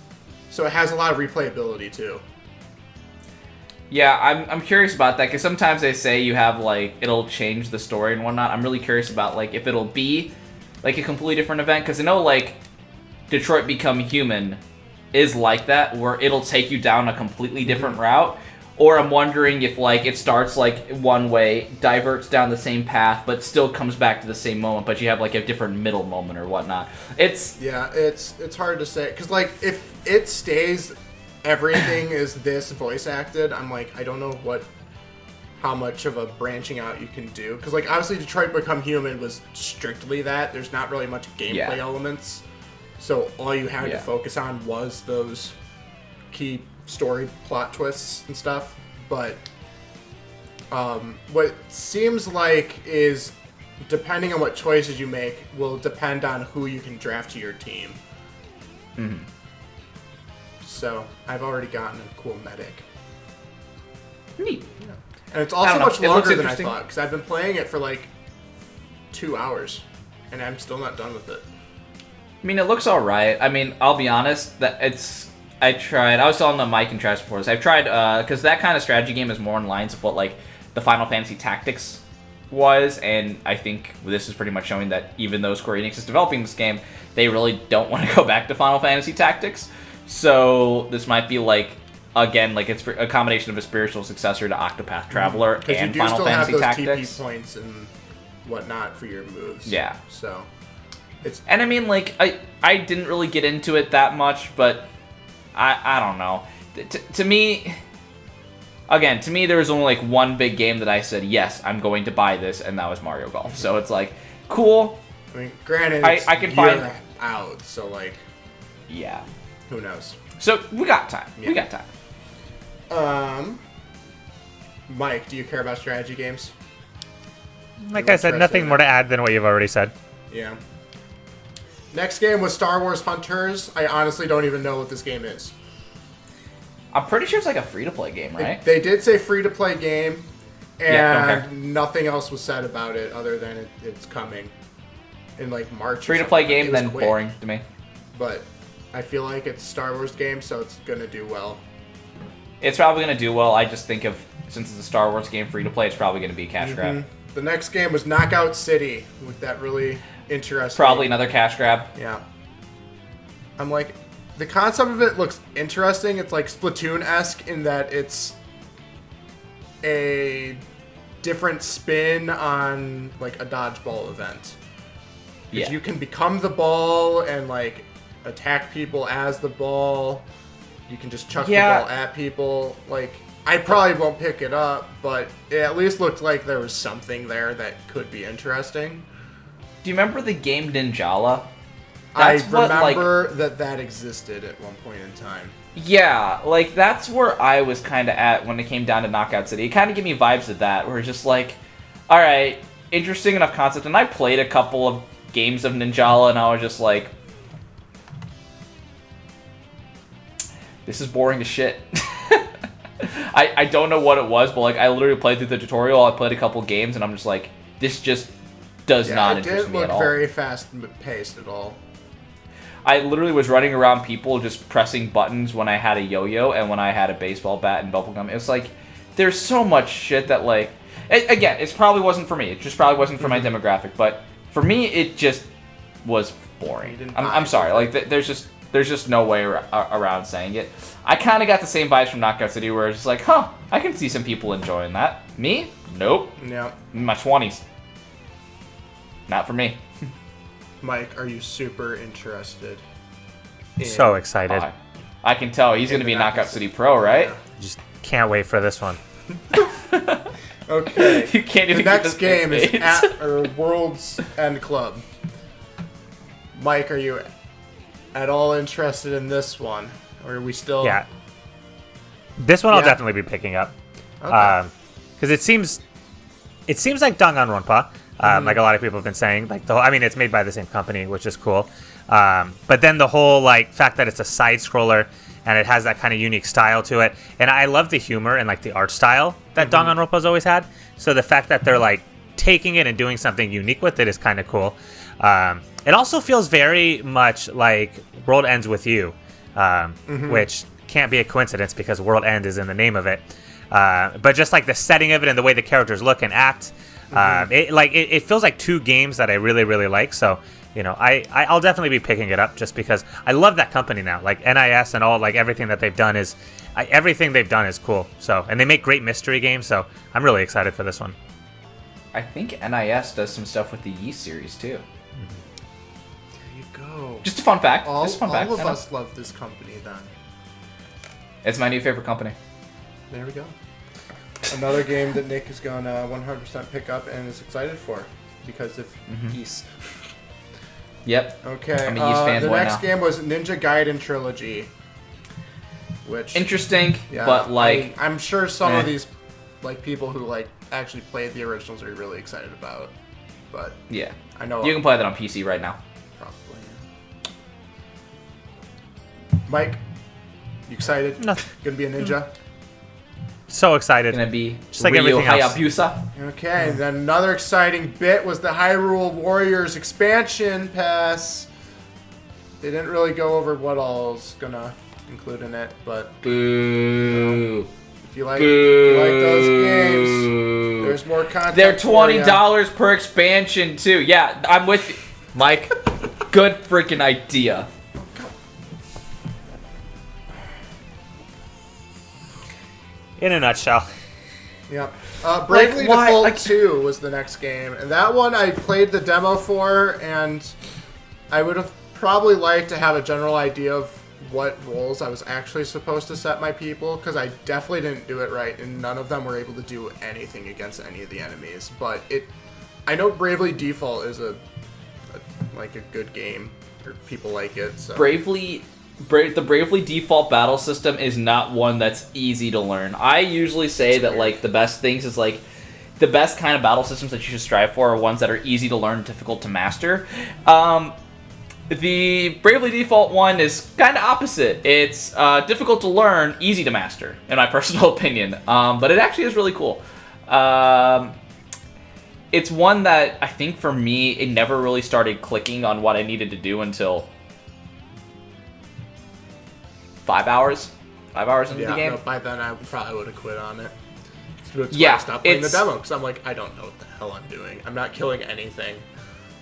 So it has a lot of replayability too. Yeah, I'm curious about that, because sometimes they say you have, like, it'll change the story and whatnot. I'm really curious about, like, if it'll be, like, a completely different event, because I know, like, Detroit Become Human is like that, where it'll take you down a completely different route. Or I'm wondering if, like, it starts, like, one way, diverts down the same path, but still comes back to the same moment, but you have, like, a different middle moment or whatnot. It's hard to say. Because, like, if it stays, everything is this voice acted, I'm like, I don't know how much of a branching out you can do. Because, like, obviously Detroit Become Human was strictly that. There's not really much gameplay elements. So all you had to focus on was those key story plot twists and stuff, but what seems like is, depending on what choices you make, will depend on who you can draft to your team. So I've already gotten a cool medic. Neat. Yeah. And it's also much longer than I thought, because I've been playing it for like 2 hours, and I'm still not done with it. I mean, it looks alright. I mean, I'll be honest, that I was telling the Mike and Trash before this, I've tried, because that kind of strategy game is more in lines of what, like, the Final Fantasy Tactics was, and I think this is pretty much showing that even though Square Enix is developing this game, they really don't want to go back to Final Fantasy Tactics. So this might be, like, again, like, it's a combination of a spiritual successor to Octopath Traveler and Final Fantasy Tactics. Because you do still have those TP points and whatnot for your moves. Yeah. So, and I mean, like, I didn't really get into it that much, but I don't know. To me, there was only like one big game that I said, yes, I'm going to buy this, and that was Mario Golf. So it's like, cool. I mean, granted, I can find out, so like, yeah, who knows? So we got time. Yeah. We got time. Mike, do you care about strategy games? Like I said, nothing more to add than what you've already said. Yeah. Next game was Star Wars Hunters. I honestly don't even know what this game is. I'm pretty sure it's like a free-to-play game, right? They did say free-to-play game, and nothing else was said about it other than it's coming in like March. Free-to-play game, then quick. Boring to me. But I feel like it's a Star Wars game, so it's gonna do well. It's probably gonna do well. I just think since it's a Star Wars game, free-to-play, it's probably gonna be a cash grab. The next game was Knockout City, with that really interesting. Probably another cash grab. Yeah. I'm like, the concept of it looks interesting. It's like Splatoon-esque in that it's a different spin on like a dodgeball event. Yeah. You can become the ball and like attack people as the ball. You can just chuck the ball at people. Like, I probably won't pick it up, but it at least looked like there was something there that could be interesting. Do you remember the game Ninjala? I remember that existed at one point in time. Yeah, like, that's where I was kind of at when it came down to Knockout City. It kind of gave me vibes of that, where it's just like, alright, interesting enough concept. And I played a couple of games of Ninjala, and I was just like, this is boring as shit. I don't know what it was, but like I literally played through the tutorial, I played a couple games, and I'm just like, this just does not interest me at all. It didn't look very fast-paced at all. I literally was running around people just pressing buttons when I had a yo-yo and when I had a baseball bat and bubblegum. It's like, there's so much shit that, like... Again, it probably wasn't for me. It just probably wasn't for my demographic. But for me, it just was boring. I'm sorry. Like, there's just no way around saying it. I kind of got the same vibes from Knockout City where it's just like, huh, I can see some people enjoying that. Me? Nope. Yeah. In my 20s. Not for me. Mike, are you super interested? So excited. I can tell. He's going to be a Knockout City Pro, right? Yeah. Just can't wait for this one. Okay. You can't even the next get game is at World's End Club. Mike, are you at all interested in this one? Or are we still... Yeah. This one I'll Yeah. definitely be picking up. Okay. Because it seems like Danganronpa, like a lot of people have been saying. Like I mean, it's made by the same company, which is cool. But then the whole like fact that it's a side scroller and it has that kind of unique style to it, and I love the humor and like the art style that Danganronpa's always had. So the fact that they're like taking it and doing something unique with it is kind of cool. It also feels very much like World Ends With You, which can't be a coincidence because World End is in the name of it. But just like the setting of it and the way the characters look and act, it feels like two games that I really, really like. So, you know, I'll definitely be picking it up just because I love that company now. Like NIS and all, like everything that they've done is cool. So, and they make great mystery games. So I'm really excited for this one. I think NIS does some stuff with the Yeast series, too. There you go. Just a fun fact. All Just a fun fact. of us love this company then. It's my new favorite company. There we go. Another game that Nick is going to 100% pick up and is excited for because of Geese. Yep. Okay. I'm a Yeast fanboy the next now. game was Ninja Gaiden Trilogy, which Interesting, yeah, but like... I'm sure some of these like people who like actually played the originals are really excited about, but Yeah. I know You can play that on PC right now. probably. Mike, you excited? Nothing. Gonna be a ninja? So excited. Gonna be Just like Ryu everything else. Hayabusa. Okay, then another exciting bit was the Hyrule Warriors expansion pass. They didn't really go over what all's gonna include in it, but Boo. if you like those games, there's more content. They're for ya. $20 per expansion too. Yeah, I'm with you. Mike, good freaking idea. In a nutshell. Yep. Bravely why- Default like- 2 was the next game, and that one I played the demo for, and I would have probably liked to have a general idea of what roles I was actually supposed to set my people, because I definitely didn't do it right, and none of them were able to do anything against any of the enemies. But I know Bravely Default is a good game, or people like it. So. The Bravely default battle system is not one that's easy to learn. I usually say that like the best things is like the best kind of battle systems that you should strive for are ones that are easy to learn, difficult to master. The Bravely default one is kind of opposite. It's difficult to learn, easy to master, in my personal opinion. But it actually is really cool. It's one that I think for me, it never really started clicking on what I needed to do until 5 hours into the game. No, by then I probably would have quit on it. That's why Yeah, I stopped playing the it's- demo, because I'm like, I don't know what the hell I'm doing. I'm not killing anything.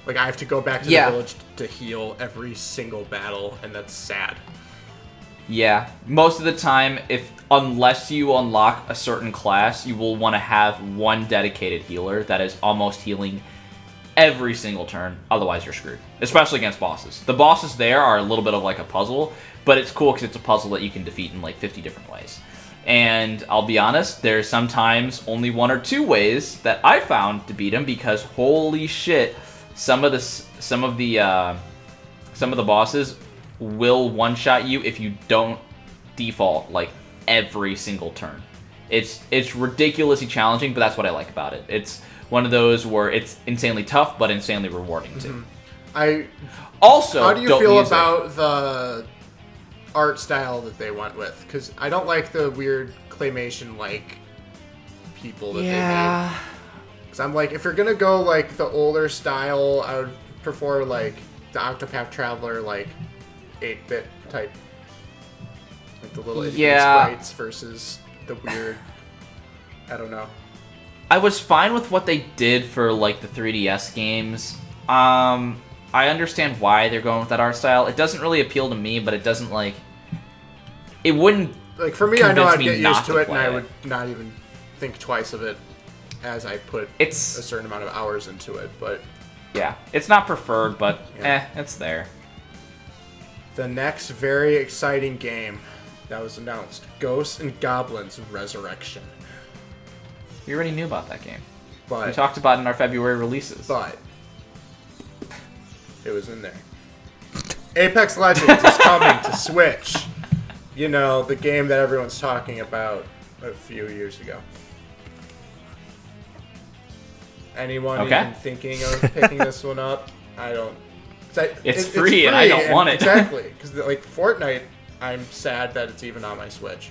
Like, I have to go back to Yeah. the village to heal every single battle, and that's sad. Yeah, most of the time, unless you unlock a certain class, you will want to have one dedicated healer that is almost healing every single turn. Otherwise, you're screwed. Especially against bosses. The bosses there are a little bit of like a puzzle, but it's cool because it's a puzzle that you can defeat in like 50 different ways. And I'll be honest, there's sometimes only one or two ways that I found to beat them because holy shit, some of the bosses will one-shot you if you don't default like every single turn. It's ridiculously challenging, but that's what I like about it. It's one of those where it's insanely tough, but insanely rewarding too. Also, how do you dope feel music. about the art style that they went with? Because I don't like the weird claymation-like people that they made. Because I'm like, if you're gonna go like the older style, I would prefer like the Octopath Traveler like 8-bit type, like the little Yeah. sprites versus the weird. I don't know. I was fine with what they did for like the 3DS games. I understand why they're going with that art style. It doesn't really appeal to me, but it doesn't like. It wouldn't. Like for me, I know convince I'd me get not used to to it, and play I it. would not even think twice of it as I put a certain amount of hours into it. But yeah, it's not preferred, but Yeah. it's there. the next very exciting game that was announced: Ghosts and Goblins Resurrection. We already knew about that game. But We talked about it in our February releases. But it was in there. Apex Legends is coming to Switch. You know, the game that everyone's talking about a few years ago. Anyone even thinking of picking this one up? I don't. It's free and I don't want it. Exactly. Because, like, Fortnite, I'm sad that it's even on my Switch.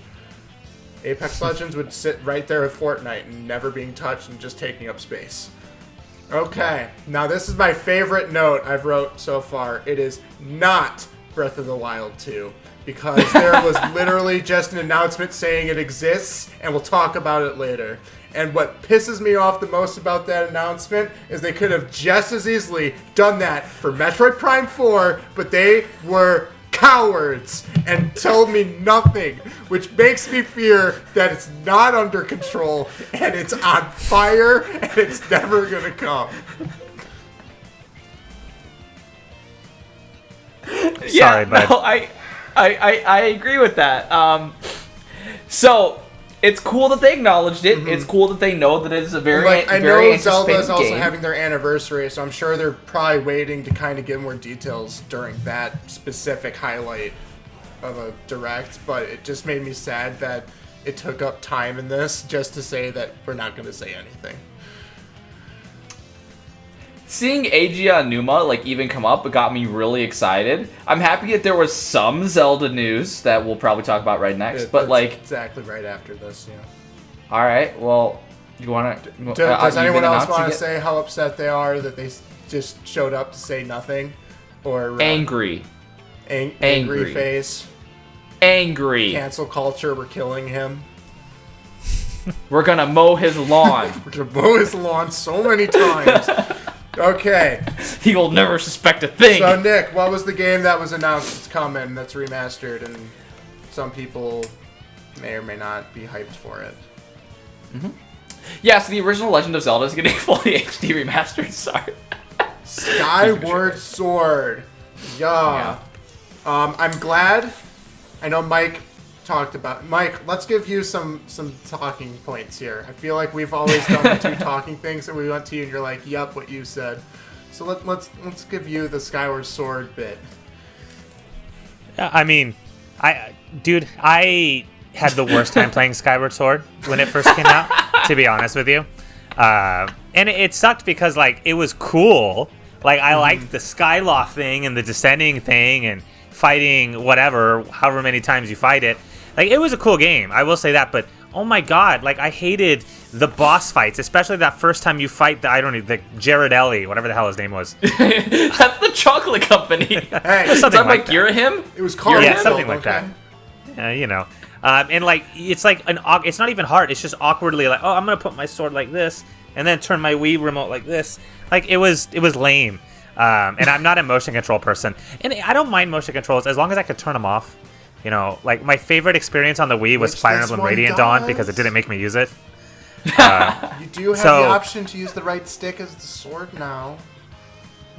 Apex Legends would sit right there with Fortnite and never being touched and just taking up space. Okay, now this is my favorite note I've wrote so far. It is not Breath of the Wild 2, because there was literally just an announcement saying it exists, and we'll talk about it later. And what pisses me off the most about that announcement is they could have just as easily done that for Metroid Prime 4, but they were cowards and told me nothing, which makes me fear that it's not under control and it's on fire and it's never gonna come. Sorry, bud. No, I agree with that. So it's cool that they acknowledged it. It's cool that they know that it's a very, I very know Zelda is anticipated also game. having their anniversary, so I'm sure they're probably waiting to kind of give more details during that specific highlight of a direct, but it just made me sad that it took up time in this just to say that we're not going to say anything. Seeing Eiji Aonuma like even come up got me really excited. I'm happy that there was some Zelda news that we'll probably talk about right next. But That's like exactly right after this, yeah. all right, well, you want to? Does anyone else want to say how upset they are that they just showed up to say nothing, or angry? angry face, Angry. cancel culture? We're killing him. We're gonna mow his lawn. We're gonna mow his lawn so many times. Okay. He will never suspect a thing. So Nick, what was the game that was announced it's coming, that's remastered, and some people may or may not be hyped for it? Yeah, so the original Legend of Zelda is getting fully HD remastered. Sorry. Skyward Sword. Yeah. I'm glad. I know Mike talked about. Mike, let's give you some talking points here. I feel like we've always done the two talking things, and we went to you, and you're like, "Yep, what you said." So let's give you the Skyward Sword bit. I mean, I had the worst time playing Skyward Sword when it first came out, to be honest with you. And it sucked because, like, it was cool. Like, I liked the Skyloft thing and the descending thing and fighting whatever, however many times you fight it. Like, it was a cool game, I will say that, but oh my god, like, I hated the boss fights, especially that first time you fight the Ghirardelli, whatever the hell his name was. That's the chocolate company. Hey, Is something that like like that. Girahim? it was called Yeah, something like that. You know. And, like, it's like it's not even hard. It's just awkwardly like, oh, I'm going to put my sword like this and then turn my Wii remote like this. Like, it was lame. And I'm not a motion control person. And I don't mind motion controls as long as I could turn them off. You know, like, my favorite experience on the Wii was Which Fire this Emblem one Radiant Dawn does. because it didn't make me use it. You do have So- the option to use the right stick as the sword now.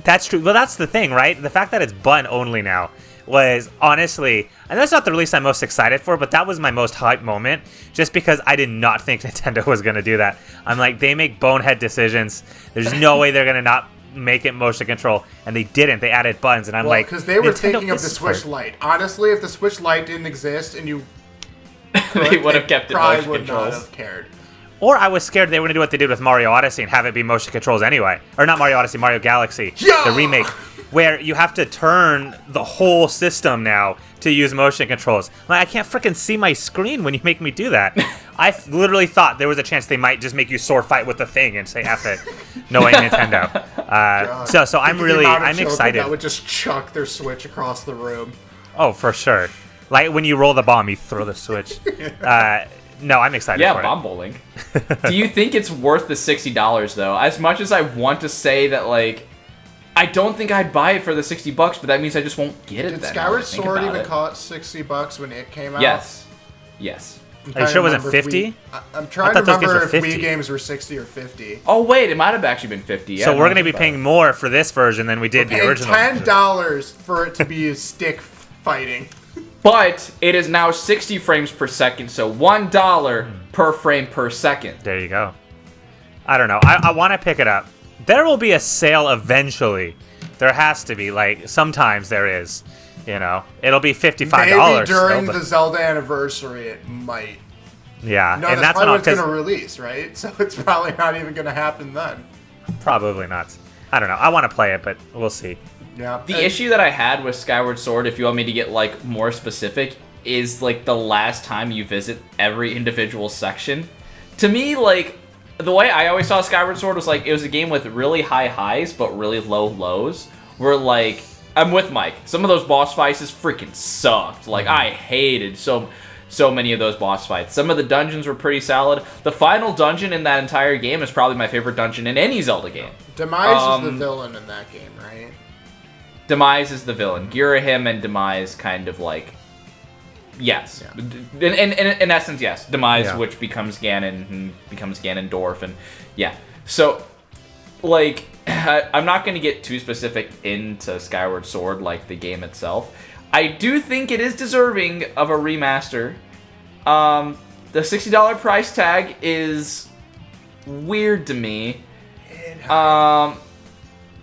That's true. Well, that's the thing, right? The fact that it's button only now was honestly, and that's not the release I'm most excited for, but that was my most hype moment just because I did not think Nintendo was going to do that. I'm like, they make bonehead decisions. There's no way they're going to not make it motion control, and they didn't. They added buttons, and I'm like, because they were Nintendo, thinking of this the is Switch hard. Lite. Honestly, if the Switch Lite didn't exist and you They would have kept it probably motion would not controls. have cared. Or I was scared they were going to do what they did with Mario Odyssey and have it be motion controls anyway. Or not Mario Odyssey, Mario Galaxy, Yeah! the remake, where you have to turn the whole system now to use motion controls. Like, I can't freaking see my screen when you make me do that. I literally thought there was a chance they might just make you sword fight with the thing and say F it, knowing Nintendo. So I'm Think of the amount of I'm children excited. That would just chuck their Switch across the room. Oh, for sure. Like when you roll the bomb, you throw the switch. No, I'm excited for Yeah, it. bomb bowling. Do you think it's worth the $60 though? As much as I want to say that, like, I don't think I'd buy it for the $60, but that means I just won't get it. Did then. Skyward Sword even cost $60 when it came out? Yes. Yes. Are you sure it wasn't 50? I'm trying to thought those games remember were if 50. Wii games were 60 or 50. Oh wait, it might have actually been 50. Yeah, So we're going to be paying more for this version than we did the Paying original. $10 for it to be stick fighting. But it is now 60 frames per second, so $1 per frame per second. There you go. I don't know. I want to pick it up. There will be a sale eventually. There has to be. Like, sometimes there is. You know, it'll be $55. Maybe during still, the Zelda anniversary, it might. yeah, No, and that's that's probably not when it's going to because release, right? So it's probably not even going to happen then. probably not. I don't know. I want to play it, but we'll see. Yeah. The issue that I had with Skyward Sword, if you want me to get like more specific, is like the last time you visit every individual section. To me, like, the way I always saw Skyward Sword was like it was a game with really high highs but really low lows. Where like I'm with Mike. Some of those boss fights just freaking sucked. Like I hated so many of those boss fights. Some of the dungeons were pretty solid. The final dungeon in that entire game is probably my favorite dungeon in any Zelda game. Demise is the villain in that game, right? Demise is the villain. Girahim and Demise kind of like... Yes. Yeah. In essence, yes. Demise, Yeah. which becomes Ganon and becomes Ganondorf. And yeah. So, like, I'm not going to get too specific into Skyward Sword, like the game itself. I do think it is deserving of a remaster. The $60 price tag is weird to me.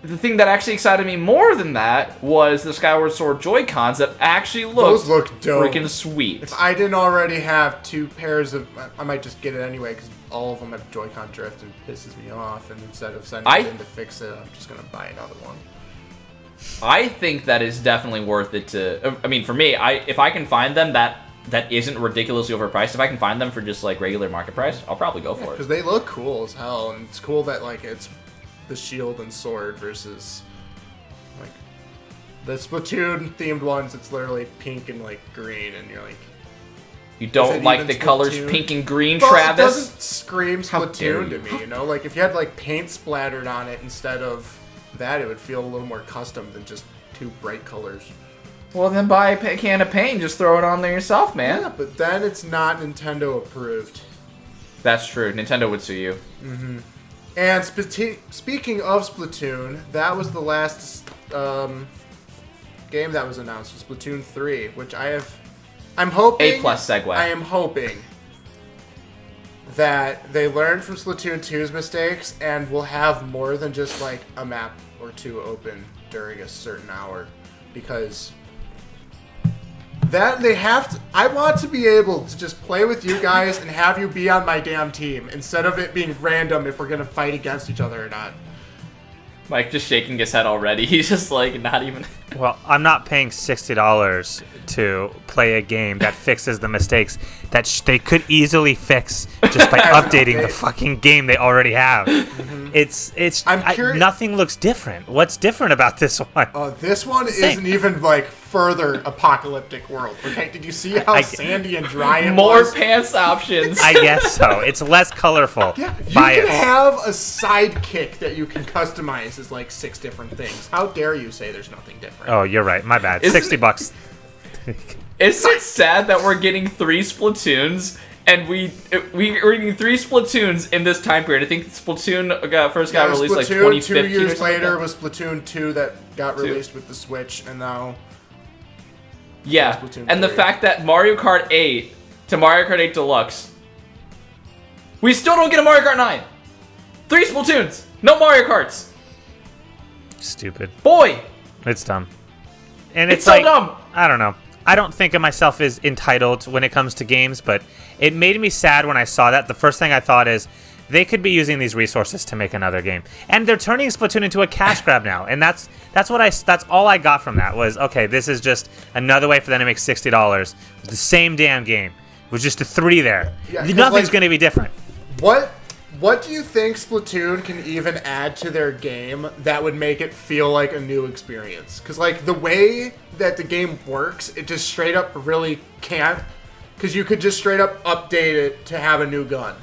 The thing that actually excited me more than that was the Skyward Sword Joy-Cons that actually Those look dope. freaking sweet. If I didn't already have two pairs of... I might just get it anyway, because all of them have Joy-Con drift and pisses me off. And instead of sending it in to fix it, I'm just going to buy another one. I think that is definitely worth it to... I mean, for me, if I can find them that isn't ridiculously overpriced, if I can find them for just, like, regular market price, I'll probably go for it. Because they look cool as hell, and it's cool that, like, it's the shield and sword versus, like, the Splatoon-themed ones, it's literally pink and, like, green, and you're like... You don't like the colors pink and green, Travis? It doesn't scream Splatoon to me, you know? Like, if you had, like, paint splattered on it instead of that, it would feel a little more custom than just two bright colors. Well, then buy a can of paint and just throw it on there yourself, man. Yeah, but then it's not Nintendo approved. That's true. Nintendo would sue you. Mm-hmm. And speaking of Splatoon, that was the last game that was announced, was Splatoon 3, which I'm hoping... A+ segue. I am hoping that they learned from Splatoon 2's mistakes and will have more than just, like, a map or two open during a certain hour. Because... that they have to... I want to be able to just play with you guys and have you be on my damn team instead of it being random if we're going to fight against each other or not. Mike just shaking his head already. He's just like, not even... Well, I'm not paying $60 to play a game that fixes the mistakes that they could easily fix just by updating the fucking game they already have. Mm-hmm. Nothing looks different. What's different about this one? This one isn't even, like, further apocalyptic world. Okay, did you see how sandy and dry it More was? pants options. I guess so. It's less colorful. Yeah, you can have a sidekick that you can customize as, like, 6 different things. How dare you say there's nothing different? Oh, you're right. My bad. $60. Isn't it sad that we're getting 3 Splatoons, and we're getting 3 Splatoons in this time period? I think Splatoon first got released like 2015 2 years or something later like was Splatoon 2 that got released with the Switch, and now... Yeah, Splatoon and the 3. fact that Mario Kart 8 to Mario Kart 8 Deluxe, we still don't get a Mario Kart 9. 3 Splatoons, no Mario Karts. Stupid. Boy, it's dumb. And it's so like, dumb. I don't know. I don't think of myself as entitled when it comes to games, but it made me sad when I saw that. The first thing I thought is they could be using these resources to make another game, and they're turning Splatoon into a cash grab now. And that's all I got from that was, okay, this is just another way for them to make $60 with the same damn game with just a 3 there. Yeah, Nothing's like, going to be different. What what do you think Splatoon can even add to their game that would make it feel like a new experience? Because, like, the way that the game works, it just straight up really can't. Because you could just straight up update it to have a new gun.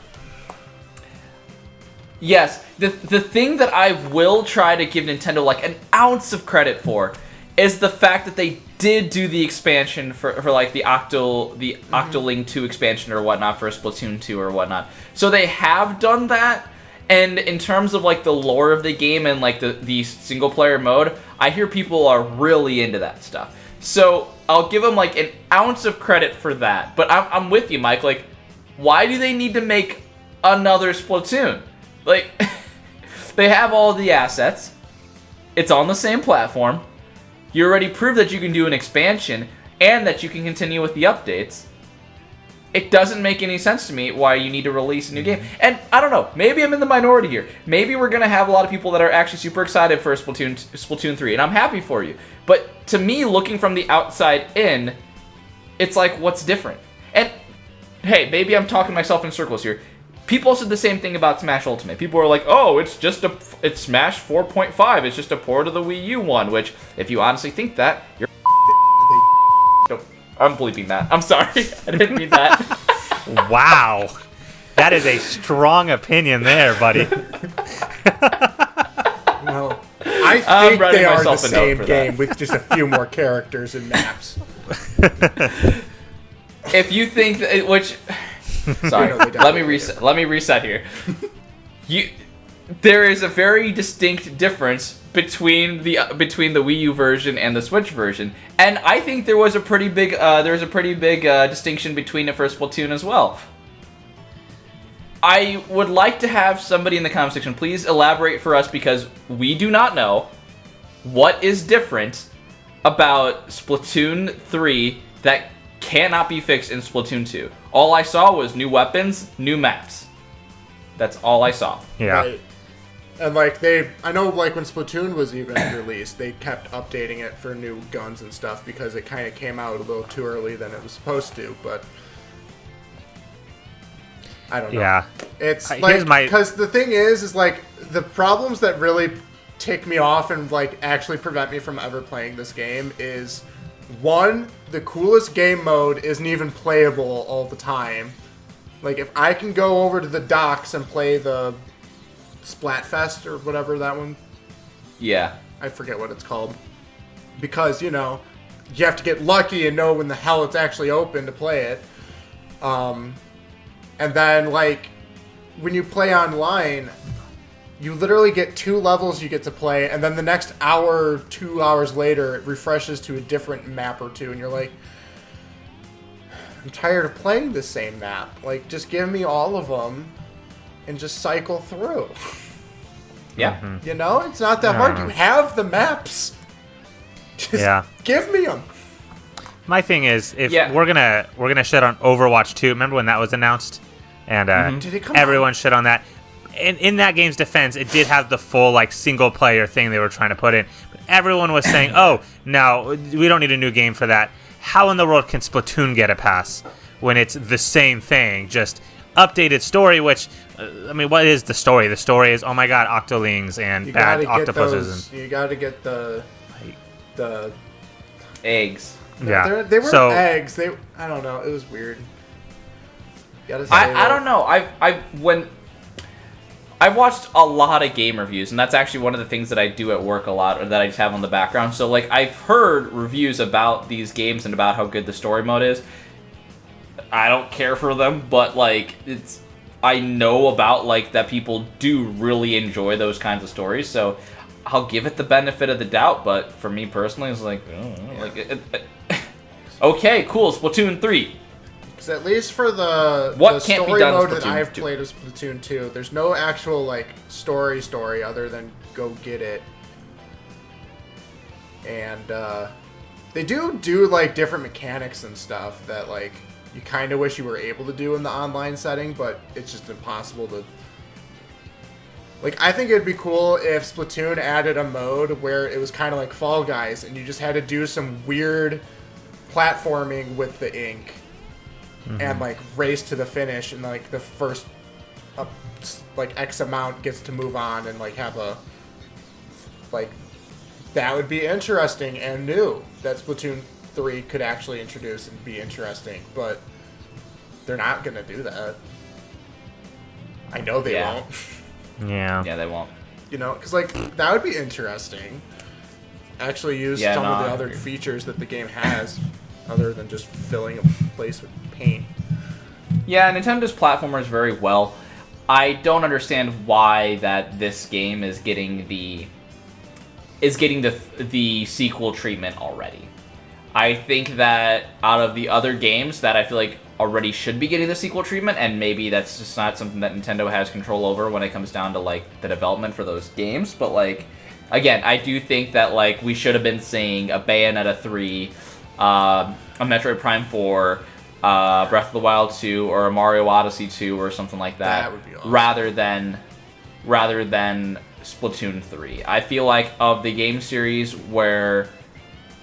Yes, the thing that I will try to give Nintendo, like, an ounce of credit for is the fact that they did do the expansion for like, the Octoling 2 expansion or whatnot for Splatoon 2 or whatnot. So they have done that, and in terms of, like, the lore of the game and, like, the single-player mode, I hear people are really into that stuff. So I'll give them, like, an ounce of credit for that. But I'm with you, Mike. Like, why do they need to make another Splatoon? Like, they have all the assets. It's on the same platform. You already proved that you can do an expansion and that you can continue with the updates. It doesn't make any sense to me why you need to release a new game. And I don't know, maybe I'm in the minority here. Maybe we're going to have a lot of people that are actually super excited for Splatoon 3, and I'm happy for you. But to me, looking from the outside in, it's like, what's different? And hey, maybe I'm talking myself in circles here. People said the same thing about Smash Ultimate. People were like, "Oh, it's Smash 4.5. It's just a port of the Wii U one." Which, if you honestly think that, you're. Nope. I'm bleeping that. I'm sorry. I didn't mean that. Wow, that is a strong opinion there, buddy. Well, I think they are the same game with just a few more characters and maps. If you think that, which. Sorry, let me reset here. There is a very distinct difference between the Wii U version and the Switch version, and I think there was a pretty big distinction between it for Splatoon as well. I would like to have somebody in the comment section please elaborate for us, because we do not know what is different about Splatoon 3 that cannot be fixed in Splatoon 2. All I saw was new weapons, new maps. That's all I saw. Yeah. Right. And, like, I know, like, when Splatoon was even released, they kept updating it for new guns and stuff because it kind of came out a little too early than it was supposed to, but I don't know. Yeah. It's, like, because the thing is, like, the problems that really tick me off and, like, actually prevent me from ever playing this game is, one, the coolest game mode isn't even playable all the time. Like, if I can go over to the docks and play the Splatfest or whatever that one... Yeah. I forget what it's called. Because, you know, you have to get lucky and know when the hell it's actually open to play it. And then, like, when you play online, you literally get 2 levels you get to play, and then the next hour, 2 hours later, it refreshes to a different map or two, and you're like, I'm tired of playing the same map. Like, just give me all of them and just cycle through. Yeah. Mm-hmm. You know, it's not that hard. You have the maps. Just give me them. My thing is, if we're gonna shit on Overwatch 2, remember when that was announced? And everyone shit on that. In that game's defense, it did have the full, like, single player thing they were trying to put in. But everyone was saying, "Oh, no, we don't need a new game for that." How in the world can Splatoon get a pass when it's the same thing, just updated story? Which, I mean, what is the story? The story is, oh my god, octolings and bad octopuses. You gotta get the eggs. Yeah, they weren't eggs. I don't know. It was weird. I don't know. I've watched a lot of game reviews, and that's actually one of the things that I do at work a lot, or that I just have on the background. So, like, I've heard reviews about these games and about how good the story mode is. I don't care for them, but, like, I know about, like, that people do really enjoy those kinds of stories, so I'll give it the benefit of the doubt, but for me personally, it's like, okay, cool, Splatoon 3. Because at least for the story mode that I've played of Splatoon 2, there's no actual, like, story other than go get it. And they do like different mechanics and stuff that, like, you kind of wish you were able to do in the online setting, but it's just impossible to. Like, I think it'd be cool if Splatoon added a mode where it was kind of like Fall Guys, and you just had to do some weird platforming with the ink. And, like, race to the finish in, like, the first like X amount gets to move on and like have a like that would be interesting and new. That Splatoon 3 could actually introduce and be interesting, but they're not gonna do that. I know they won't. Yeah. Yeah, they won't. You know, because like that would be interesting. Actually use some of the other features that the game has, other than just filling a place with paint. Yeah, Nintendo's platformers very well. I don't understand why that this game is getting the sequel treatment already. I think that out of the other games that I feel like already should be getting the sequel treatment, and maybe that's just not something that Nintendo has control over when it comes down to like the development for those games, but like again, I do think that like we should have been seeing a Bayonetta 3, a Metroid Prime 4, Breath of the Wild 2, or a Mario Odyssey 2, or something like that. That would be awesome. Rather than Splatoon 3. I feel like of the game series where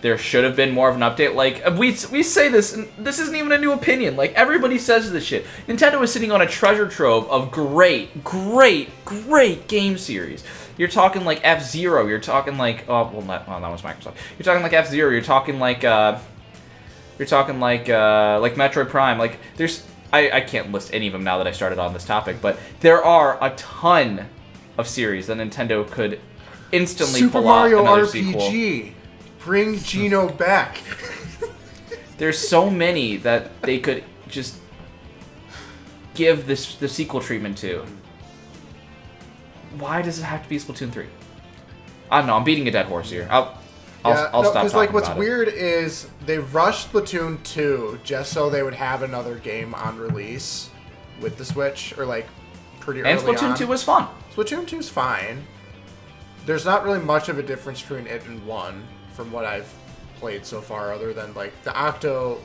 there should have been more of an update. Like, we say this, and this isn't even a new opinion. Like, everybody says this shit. Nintendo is sitting on a treasure trove of great game series. You're talking like F-Zero. You're talking like, that was Microsoft. You're talking like F-Zero. You're talking like Metroid Prime. Like, I can't list any of them now that I started on this topic, but there are a ton of series that Nintendo could instantly Super pull out Mario another RPG. sequel. Bring Gino back. There's so many that they could just give the sequel treatment to. Why does it have to be Splatoon 3? I don't know. I'm beating a dead horse here. I'll stop talking because like what's about weird is they rushed Splatoon 2 just so they would have another game on release with the Switch, or like pretty early on. And Splatoon 2 was fun. Splatoon 2 is fine. There's not really much of a difference between it and 1 from what I've played so far, other than like the Octolink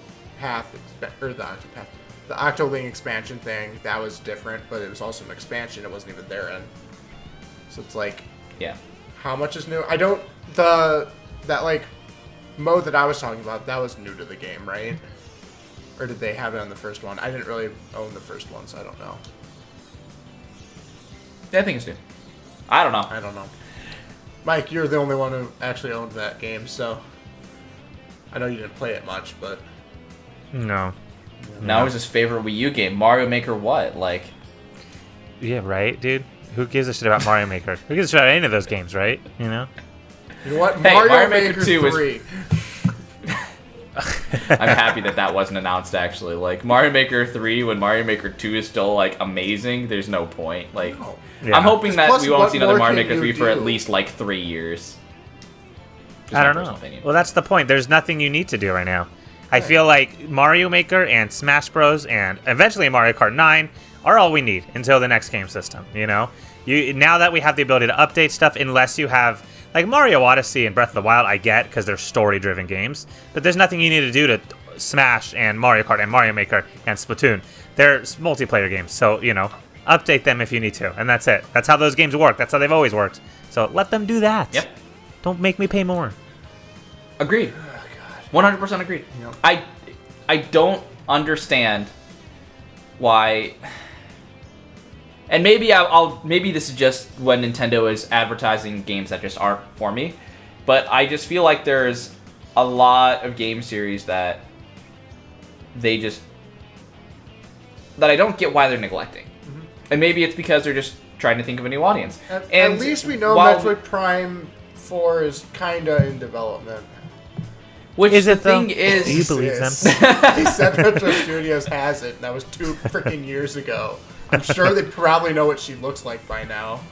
expansion thing. That was different, but it was also an expansion. It wasn't even their end. So it's like, yeah, how much is new? That like mode that I was talking about, that was new to the game, right? Or did they have it on the first one? I didn't really own the first one, so I don't know. Yeah, I think it's new. I don't know. Mike, you're the only one who actually owned that game, so I know you didn't play it much, but No. Now is his favorite Wii U game, Mario Maker. What? Like, yeah, right, dude. Who gives a shit about Mario Maker? Who gives a shit about any of those games, right? You know. You know what? Hey, Mario Maker 3. I'm happy that wasn't announced, actually. Like, Mario Maker 3, when Mario Maker 2 is still, like, amazing, there's no point. Like, No. Yeah. I'm hoping that we won't see another Mario can Maker you 3 for at do? least, like, 3 years. Just I my don't personal know. opinion. Well, that's the point. There's nothing you need to do right now. I feel like Mario Maker and Smash Bros. And eventually Mario Kart 9 are all we need until the next game system, you know? Now that we have the ability to update stuff, unless you have... Like, Mario Odyssey and Breath of the Wild, I get, because they're story-driven games. But there's nothing you need to do to Smash and Mario Kart and Mario Maker and Splatoon. They're multiplayer games, so, you know, update them if you need to. And that's it. That's how those games work. That's how they've always worked. So let them do that. Yep. Don't make me pay more. Agreed. 100% agreed. Yep. I don't understand why... And maybe maybe this is just when Nintendo is advertising games that just aren't for me, but I just feel like there's a lot of game series that I don't get why they're neglecting. Mm-hmm. And maybe it's because they're just trying to think of a new audience. At least we know Metroid Prime 4 is kinda in development. Which is the it, thing though? is... Do you believe them? He said Retro Studios has it, and that was 2 freaking years ago. I'm sure they probably know what she looks like by now.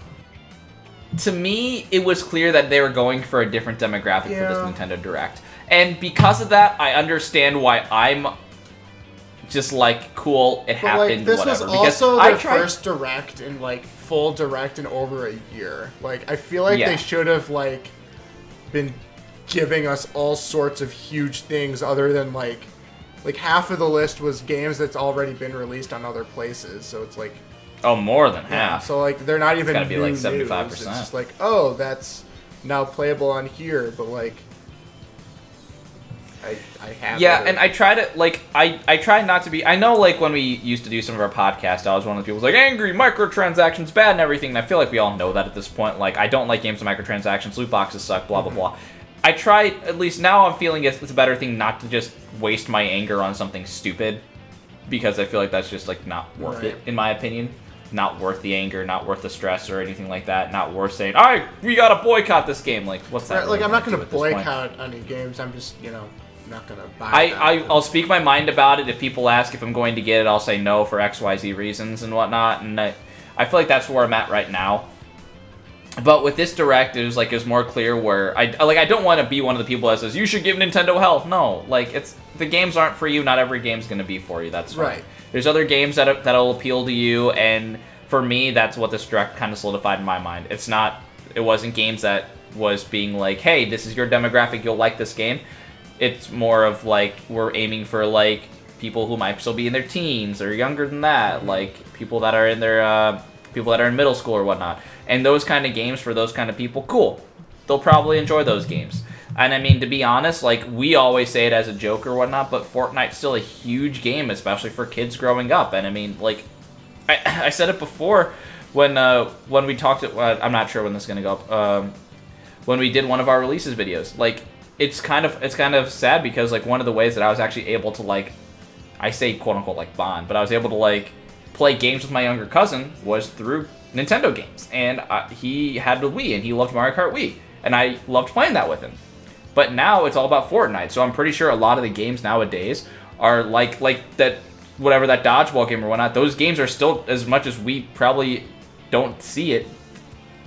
To me, it was clear that they were going for a different demographic for this Nintendo Direct. And because of that, I understand why I'm just like, cool, it happened, this whatever. was also because their first Direct in, like, full Direct in over a year. Like, I feel like Yeah. they should have, like, been giving us all sorts of huge things other than, like half of the list was games that's already been released on other places, so it's like... Oh, more than half. So, like, they're not even It's gotta be, new like, news. 75%. It's just like, oh, that's now playable on here, but, like... I have. Yeah, and I try to, like, I try not to be, I know, like, when we used to do some of our podcasts, I was one of the people who's like, angry, microtransactions, bad, and everything, and I feel like we all know that at this point. Like, I don't like games with microtransactions, loot boxes suck, blah, blah, blah. I try, at least now I'm feeling it's a better thing not to just waste my anger on something stupid, because I feel like that's just, like, not worth it, in my opinion. Not worth the anger, not worth the stress or anything like that. Not worth saying, we gotta boycott this game. Like, what's that? Right, really like, I'm not gonna going to do at this point? boycott any games. I'm just, not going to buy I'll speak my mind about it. If people ask if I'm going to get it, I'll say no for XYZ reasons and whatnot. And I feel like that's where I'm at right now. But with this Direct, it was more clear where I don't want to be one of the people that says you should give Nintendo hell. No, like the games aren't for you. Not every game's going to be for you. That's fine. Right. There's other games that'll appeal to you, and for me, that's what this Direct kind of solidified in my mind. It wasn't games that was being like, hey, this is your demographic, you'll like this game. It's more of like we're aiming for like people who might still be in their teens or younger than that, like people that are in their people that are in middle school or whatnot. And those kind of games for those kind of people, cool. They'll probably enjoy those games. And I mean, to be honest, like, we always say it as a joke or whatnot, but Fortnite's still a huge game, especially for kids growing up. And I mean, like, I said it before when we talked, I'm not sure when this is going to go up, when we did one of our releases videos. Like, it's kind of sad because, like, one of the ways that I was actually able to, like, I say quote-unquote, like, bond, but I was able to, like, play games with my younger cousin was through Nintendo games. And he had the Wii, and he loved Mario Kart Wii. And I loved playing that with him. But now it's all about Fortnite, so I'm pretty sure a lot of the games nowadays are like that, whatever that dodgeball game or whatnot, those games are still, as much as we probably don't see it,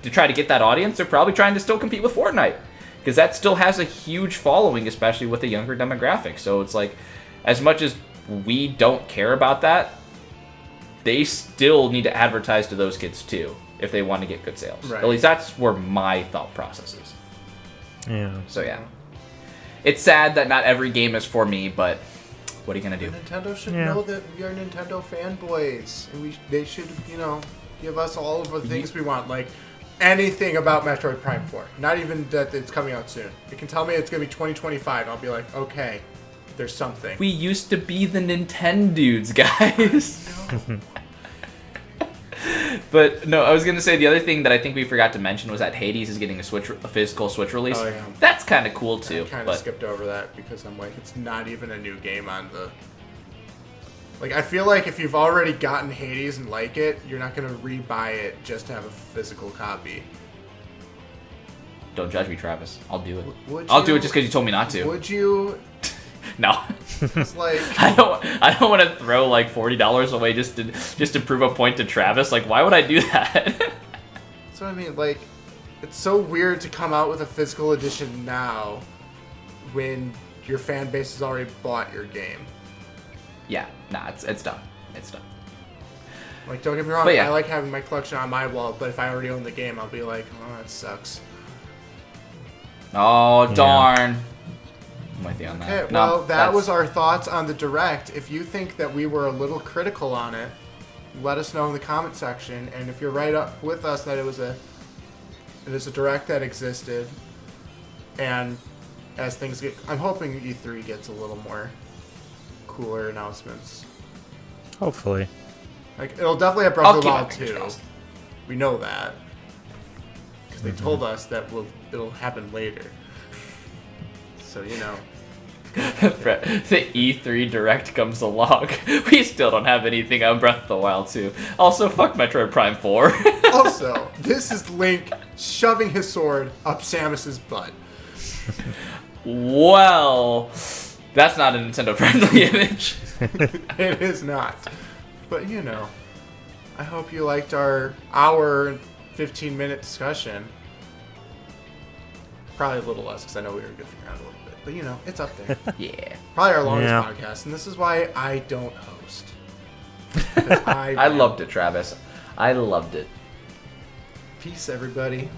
to try to get that audience, they're probably trying to still compete with Fortnite. Because that still has a huge following, especially with the younger demographic. So it's like, as much as we don't care about that, they still need to advertise to those kids too, if they want to get good sales. Right. At least that's where my thought process is. Yeah. So yeah. It's sad that not every game is for me, but what are you going to do? Nintendo should know that we are Nintendo fanboys, and they should, give us all of the things we want, like anything about Metroid Prime 4. Not even that it's coming out soon. You can tell me it's going to be 2025, and I'll be like, okay, there's something. We used to be the Nintendudes, guys. But no, I was gonna say the other thing that I think we forgot to mention was that Hades is getting a physical Switch release. Oh, yeah. That's kind of cool too. I kind of skipped over that because I'm like, it's not even a new game on the. Like, I feel like if you've already gotten Hades and like it, you're not gonna rebuy it just to have a physical copy. Don't judge me, Travis. I'll do it. Would I'll do you- it just because you told me not to. Would you? No. It's like I don't want to throw like $40 away just to prove a point to Travis. Like, why would I do that? that's what I mean. Like, it's so weird to come out with a physical edition now when your fan base has already bought your game. Yeah, nah, it's done. It's done. Like, don't get me wrong, But yeah. I like having my collection on my wall, but if I already own the game, I'll be like, oh, that sucks. Oh, darn. I'm with you on that. Okay, No, well, that that's- was our thoughts on the Direct. If you think that we were a little critical on it, let us know in the comment section. And if you're right up with us that it was a Direct that existed, and as things get, I'm hoping E3 gets a little more cooler announcements. Hopefully. Like, it'll definitely have Breath I'll of the keep my Wild fingers 2. crossed. We know that. Because they told us that it'll happen later. So, The E3 Direct comes along. We still don't have anything on Breath of the Wild 2. Also, fuck Metroid Prime 4. Also, this is Link shoving his sword up Samus's butt. Well, that's not a Nintendo-friendly image. It is not. But, I hope you liked our hour and 15-minute discussion. Probably a little less, because I know we were goofing around a little bit. But, it's up there. Yeah. Probably our longest Yeah. podcast, and this is why I don't host. I loved it, Travis. I loved it. Peace, everybody.